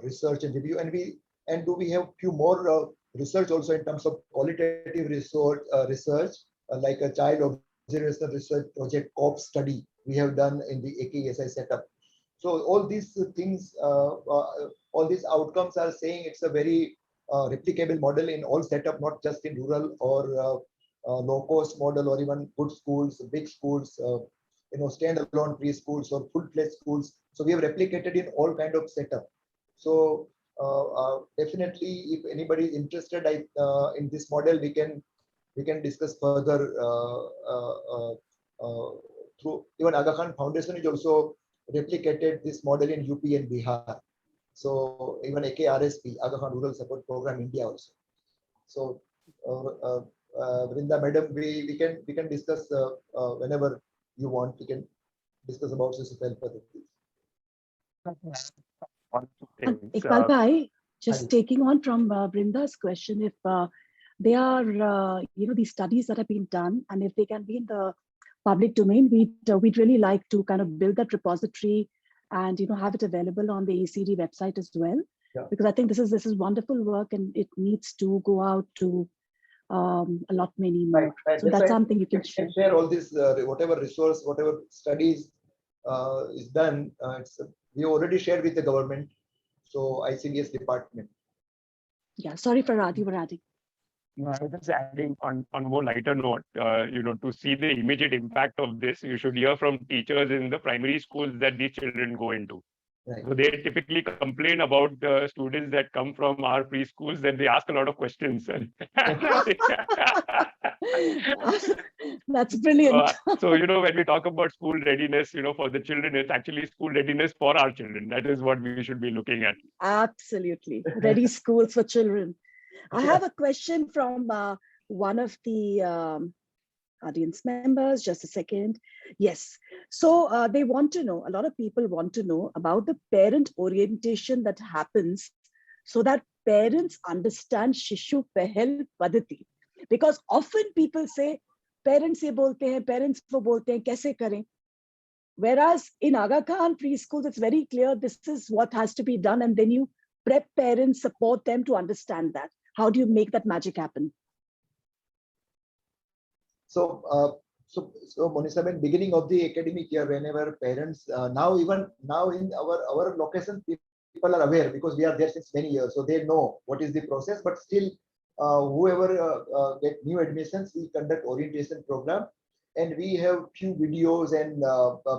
research and review, and we have few more research also in terms of qualitative research like a child observational research project COP study we have done in the AKESI setup. So all these things, all these outcomes are saying it's a very replicable model in all setup, not just in rural or low-cost model, or even good schools, big schools, standalone preschools or full-fledged schools. So we have replicated in all kind of setup. So definitely, if anybody is interested in this model, we can discuss further through even Aga Khan Foundation is also replicated this model in UP and Bihar. So even AKRSP, Aga Khan Rural Support Program, India also. So Vrinda Madam, we can discuss whenever you want. We can discuss about Shishu Pahel Padhati. Iqbal Bhai, just taking on from Brinda's question, if they are, these studies that have been done, and if they can be in the public domain, we'd really like to kind of build that repository and have it available on the ACD website as well. Yeah. Because I think this is wonderful work, and it needs to go out to a lot many more. Right. So that's something you can share. Share all this, whatever resource, whatever studies is done. We already shared with the government, so ICDS department. Yeah, sorry Farhad, you were adding. No, I was just adding on a more lighter note, to see the immediate impact of this, you should hear from teachers in the primary schools that these children go into. Right. So they typically complain about students that come from our preschools that they ask a lot of questions. That's brilliant. So, when we talk about school readiness, for the children, it's actually school readiness for our children. That is what we should be looking at. Absolutely. Ready schools for children. I have a question from one of the audience members. Just a second. Yes. So they want to know, a lot of people want to know about the parent orientation that happens so that parents understand Shishu Pahel Padhati. Because often people say, parents ye bolte hain, parents wo bolte hain, kaise kare? Whereas in Aga Khan Preschools, it's very clear this is what has to be done. And then you prep parents, support them to understand that. How do you make that magic happen? So Monisha, in beginning of the academic year, whenever parents now in our location, people are aware because we are there since many years, so they know what is the process. But still, whoever get new admissions, we conduct orientation program, and we have few videos and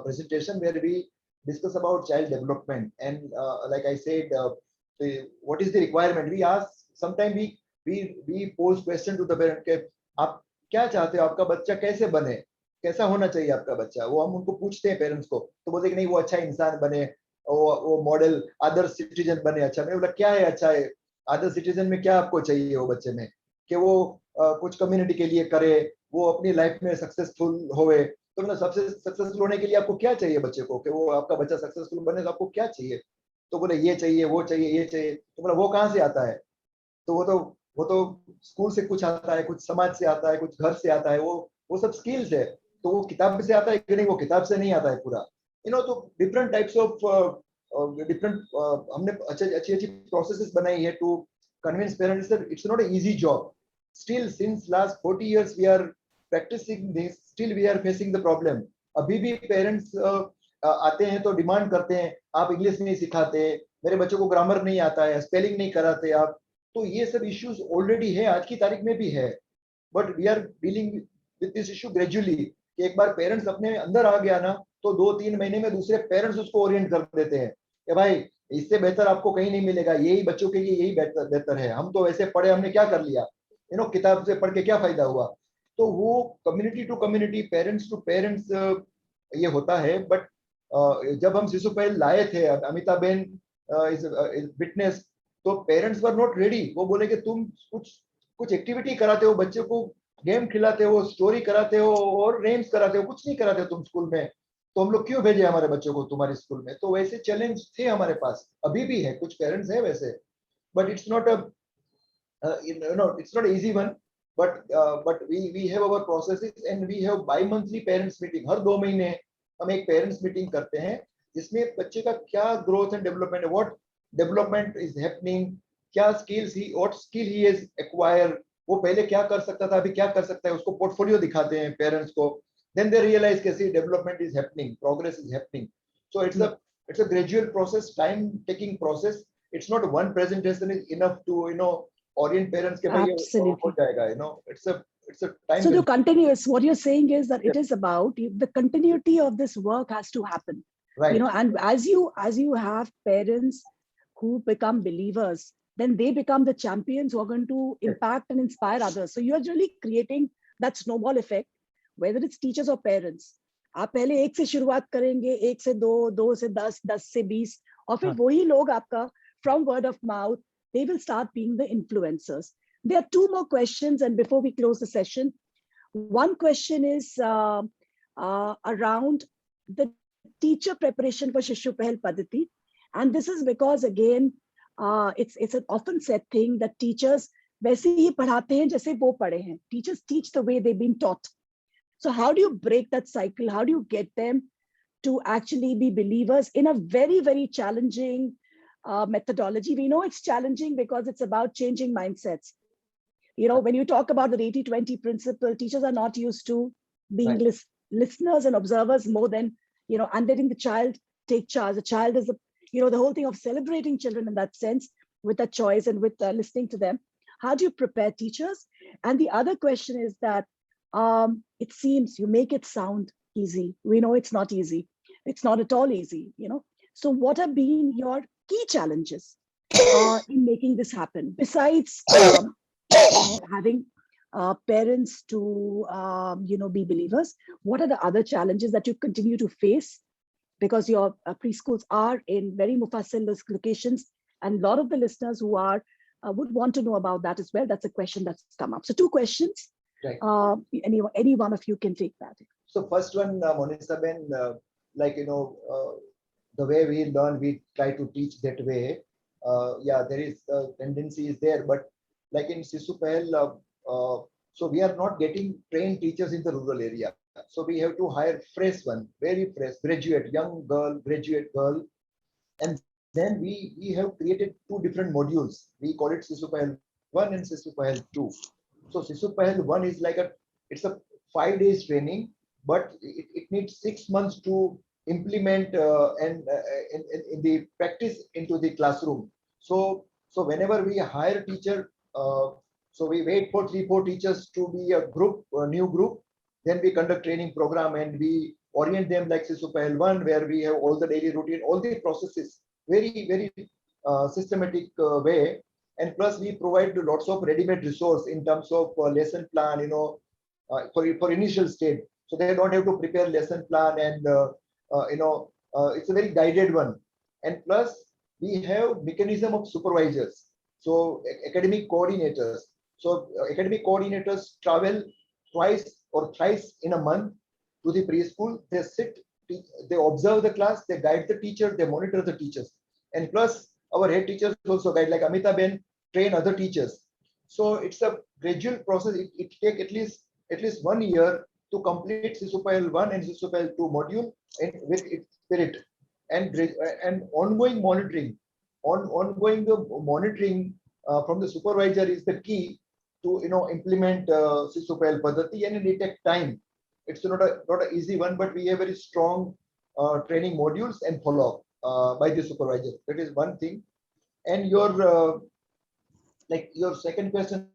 presentation where we discuss about child development. And like I said, what is the requirement? We ask. Sometimes we pose question to the parent के आप क्या चाहते हो, आपका बच्चा कैसे बने, कैसा होना चाहिए आपका बच्चा, वो हम उनको पूछते हैं पेरेंट्स को, तो बोलते कि नहीं वो अच्छा इंसान बने, वो मॉडल आदर्श सिटीजन बने। अच्छा, मैंने बोला क्या है अच्छा है आदर्श सिटीजन में, क्या आपको चाहिए वो बच्चे में, कि वो कुछ कम्युनिटी के लिए करे, वो अपनी लाइफ में सक्सेसफुल होवे। तो मतलब सबसे सक्सेसफुल होने के लिए आपको क्या चाहिए बच्चे को, कि वो आपका बच्चा सक्सेसफुल बने तो आपको क्या चाहिए? तो बोले ये चाहिए, वो चाहिए, ये चाहिए। तो बोला वो कहाँ से आता है? तो वो तो स्कूल से कुछ आता है, कुछ समाज से आता है, कुछ घर से आता है, वो सब स्किल्स है। तो वो किताब से आता है कि नहीं, वो किताब से नहीं आता है पूरा। तो डिफरेंट टाइप्स ऑफ डिफरेंट हमने अच्छी प्रोसेसेस बनाई है to convince parents that it's not a easy job. Still since last 40 years we are practising this, still we are facing the problem. अभी भी पेरेंट्स आते हैं तो डिमांड करते हैं, आप इंग्लिश नहीं सिखाते, मेरे बच्चों को ग्रामर नहीं आता है, स्पेलिंग नहीं कराते आप। तो ये सब इश्यूज ऑलरेडी है, आज की तारीख में भी है, but we are dealing with this issue gradually. कि एक बार पेरेंट्स अपने अंदर आ गया ना, तो 2-3 महीने में दूसरे पेरेंट्स उसको ओरिएंट कर देते हैं कि भाई इससे बेहतर आपको कहीं नहीं मिलेगा, यही बच्चों के लिए यही बेहतर है, हम तो वैसे पढ़े, हमने क्या कर लिया, किताब से पढ़ के क्या फायदा हुआ। तो वो community to community, parents to parents ये होता है। बट जब हम शिशु पहल लाए थे, अमिताभ बेन इज विटनेस, तो पेरेंट्स वर नॉट रेडी। वो बोले कि तुम कुछ एक्टिविटी कराते हो, बच्चे को गेम खिलाते हो, स्टोरी कराते हो और रेम्स कराते हो, कुछ नहीं कराते हो तुम स्कूल में, तो हम लोग क्यों भेजे हमारे बच्चों को तुम्हारे स्कूल में। तो वैसे चैलेंज थे हमारे पास, अभी भी है, कुछ पेरेंट्स है वैसे, but it's not it's not easy one. But we have our processes and we have bimonthly parents meeting. हर 2 महीने हम एक पेरेंट्स मीटिंग करते हैं, जिसमें बच्चे का क्या ग्रोथ एंड डेवलपमेंट है, व्हाट डेवलपमेंट इज हैपनिंग, क्या skills he, what skill he has acquire, वो पहले क्या कर सकता था, अभी क्या कर सकता है, उसको पोर्टफोलियो दिखाते हैं पेरेंट्स को। देन दे रियलाइज कैसे development is happening, progress is happening. So it's a gradual process, time taking process. It's not one presentation is enough to orient parents के भाई हो जाएगा, it's a time. So the continuous, what you're saying is that it is about the continuity of this work has to happen, right? And as you have parents who become believers, then they become the champions who are going to impact and inspire others. So you're really creating that snowball effect, whether it's teachers or parents. आप पहले एक से शुरुआत करेंगे, एक से दो, दो से 10, 10 से 20, और फिर वही लोग आपका from word of mouth, they will start being the influencers. There are two more questions, and before we close the session, one question is around the teacher preparation for Shishu Pahel Padhati. And this is because, again, it's an often said thing that teachers वैसे ही पढ़ाते हैं जैसे वो पढ़े हैं. Teachers teach the way they've been taught. So how do you break that cycle? How do you get them to actually be believers in a very, very challenging methodology? We know it's challenging because it's about changing mindsets. You know, when you talk about the 80-20 principle, teachers are not used to being listeners and observers more than, you know, and letting the child take charge. The child is, you know, the whole thing of celebrating children in that sense, with that choice and with listening to them. How do you prepare teachers? And the other question is that it seems you make it sound easy. We know it's not easy. It's not at all easy, you know. So what have been your key challenges in making this happen? Besides having parents to, you know, be believers, what are the other challenges that you continue to face? Because your preschools are in very mufassil locations, and a lot of the listeners who are would want to know about that as well. That's a question that's come up. So two questions. Right. Any one of you can take that. So first one, Monisa Ben, like, you know, the way we learn, we try to teach that way. Yeah, there is tendency is there, but like in Shishu Pahel, so we are not getting trained teachers in the rural area. So we have to hire fresh one, very fresh, graduate, young girl, graduate girl. And then we have created two different modules. We call it Shishu Pahel 1 and Shishu Pahel 2. So Shishu Pahel 1 is like it's a 5 days training, but it needs 6 months to implement and in the practice into the classroom. So whenever we hire a teacher, so we wait for 3-4 teachers to be a group, a new group. Then we conduct training program and we orient them like Shishu Pahel 1, where we have all the daily routine, all the processes, very, very systematic way. And plus we provide lots of ready-made resource in terms of lesson plan, you know, for initial stage. So they don't have to prepare lesson plan, and you know, it's a very guided one. And plus we have mechanism of supervisors. So academic coordinators. So academic coordinators travel twice or thrice in a month to the preschool. They sit, they observe the class, they guide the teacher, they monitor the teachers. And plus our head teachers also guide, like Amita Ben train other teachers. So it's a gradual process. It takes at least 1 year to complete Shishu Pahel 1 and Shishu Pahel 2 module, and with its spirit and ongoing monitoring. Ongoing monitoring from the supervisor is the key to, you know, implement Shishu Pahel Padhati, and it takes time. It's not an easy one, but we have very strong training modules and follow up by the supervisor. That is one thing. And your like your second question,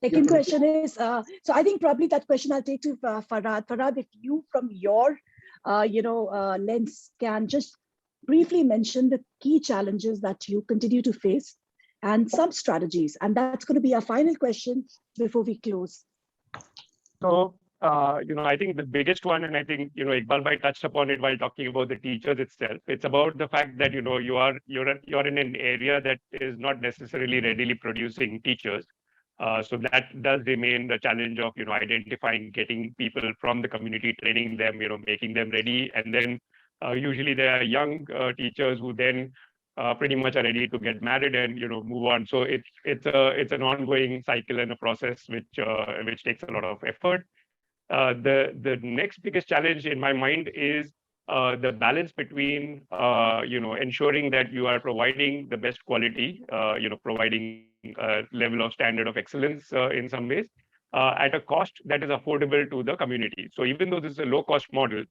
Second question is, so I think probably that question I'll take to Farhad. Farhad, if you from your lens can just briefly mention the key challenges that you continue to face and some strategies. And that's going to be our final question before we close. So, I think the biggest one, and I think, Iqbal Bhai touched upon it while talking about the teachers itself. It's about the fact that, you're in an area that is not necessarily readily producing teachers. So that does remain the challenge of, identifying, getting people from the community, training them, making them ready. And then usually there are young teachers who then pretty much are ready to get married and, move on. So it's an ongoing cycle and a process which takes a lot of effort. The next biggest challenge in my mind is the balance between, ensuring that you are providing the best quality, providing a level of standard of excellence in some ways at a cost that is affordable to the community. So even though this is a low cost model,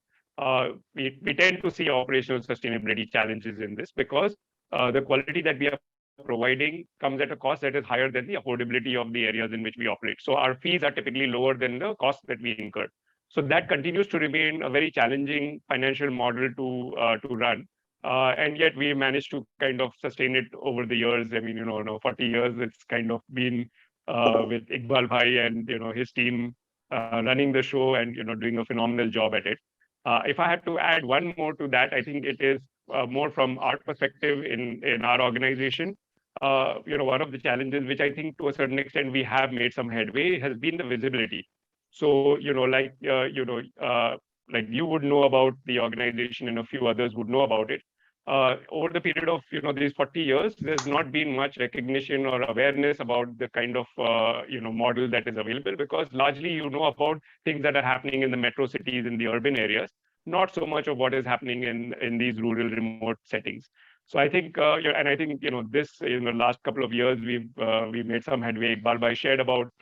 we tend to see operational sustainability challenges in this because the quality that we are providing comes at a cost that is higher than the affordability of the areas in which we operate. So our fees are typically lower than the cost that we incur. So that continues to remain a very challenging financial model to run. And yet we managed to kind of sustain it over the years. I mean, 40 years, it's kind of been with Iqbal Bhai and, his team running the show and, doing a phenomenal job at it. If I had to add one more to that, I think it is more from our perspective in our organization. One of the challenges, which I think to a certain extent we have made some headway, has been the visibility. So, like you would know about the organization and a few others would know about it. Over the period of these 40 years, there's not been much recognition or awareness about the kind of model that is available, because largely you know about things that are happening in the metro cities, in the urban areas, not so much of what is happening in these rural remote settings. So I think, and I think this in the last couple of years we've made some headway. Iqbal Bhai shared about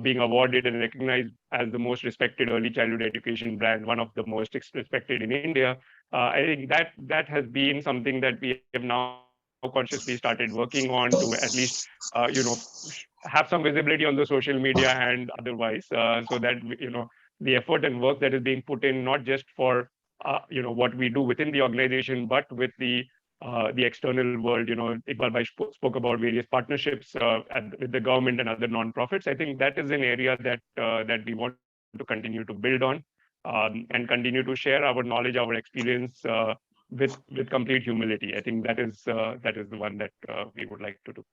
being awarded and recognized as the most respected early childhood education brand, one of the most respected in India. I think that has been something that we have now consciously started working on to at least, have some visibility on the social media and otherwise, so that, the effort and work that is being put in, not just for, what we do within the organization, but with the external world. Iqbal Bhai spoke about various partnerships with the government and other non-profits. I think that is an area that we want to continue to build on, and continue to share our knowledge, our experience with complete humility. I think that is the one that we would like to do.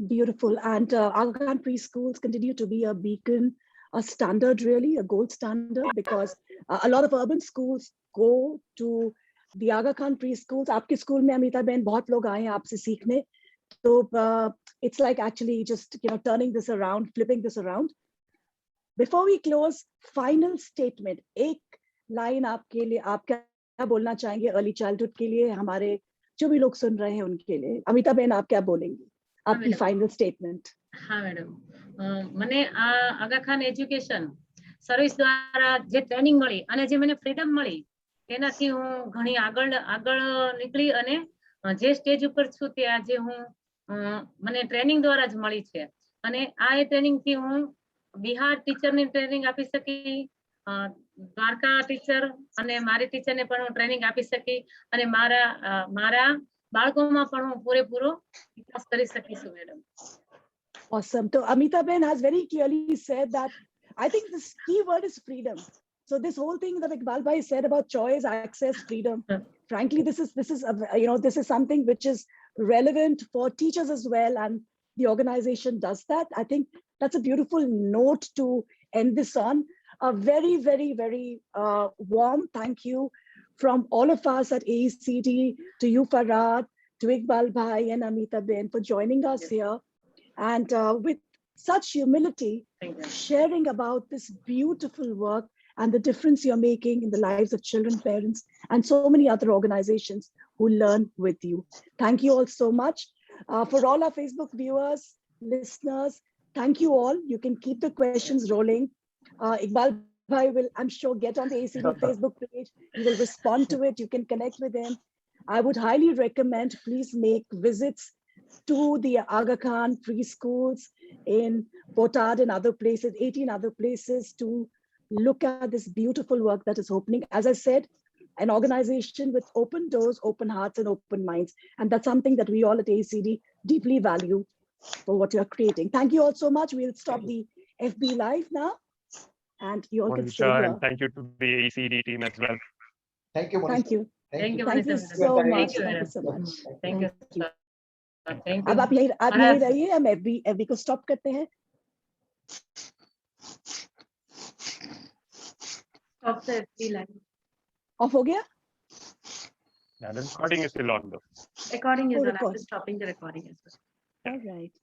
Beautiful. And Aga Khan Preschools continue to be a beacon, a standard, really, a gold standard, because a lot of urban schools go to the Aga Khan Preschools. आपके school में अमिता बहन बहुत लोग आए हैं आपसे सीखने. So it's like actually just turning this around, flipping this around. Before we close, final statement. एक line आपके लिए, आप क्या बोलना चाहेंगे अर्ली चाइल्डहुड के लिए, हमारे जो भी लोग सुन रहे हैं उनके लिए? अमिता बहन, आप क्या बोलेंगी? आपकी फाइनल स्टेटमेન્ટ. हाँ मैडम, મને આ આગા ખાન એજ્યુકેશન સર્વિસ દ્વારા જે ટ્રેનિંગ મળી અને જે મને ફ્રીડમ મળી, તેનાથી હું ઘણી આગળ નીકળી અને જે સ્ટેજ ઉપર છું તે આજે હું મને ટ્રેનિંગ દ્વારા જ મળી છે. અને આ ટ્રેનિંગ થી હું બિહાર ટીચરની ટ્રેનિંગ આપી શકી, દ્વારકા ટીચર અને મારી ટીચરને પણ હું ટ્રેનિંગ આપી શકી, અને મારા બાળકોમાં પણ હું પૂરેપૂરો વિકાસ કરી શકીશું madam. Awesome. So Amita Ben has very clearly said that I think this key word is freedom. So this whole thing that Iqbal Bhai said about choice, access, freedom, frankly, this is something which is relevant for teachers as well, and the organization does that. I think that's a beautiful note to end this on. A very, very, very warm thank you from all of us at AECD, to you, Farhad, to Iqbal Bhai and Amita Ben for joining us here. And with such humility, sharing about this beautiful work and the difference you're making in the lives of children, parents, and so many other organizations who learn with you. Thank you all so much. For all our Facebook viewers, listeners, thank you all. You can keep the questions rolling. Iqbal Bhai will, I'm sure, get on the ACD Facebook page. He will respond to it. You can connect with him. I would highly recommend, please make visits to the Aga Khan Preschools in Botad and other places, 18 other places, to look at this beautiful work that is opening. As I said, an organization with open doors, open hearts, and open minds. And that's something that we all at ACD deeply value for what you're creating. Thank you all so much. We'll stop the FB Live now. And you all can stay here. And thank you to the ACD team as well. Thank you, Monisha. Thank you. Thank you, Thank you so much. Thank you so much. Thank you. अब आप यही रहिए, हम FB को stop करते हैं. Of हो गया? Yeah, the recording is still on though. Recording is on. I'm Record. just stopping the recording as well. All right.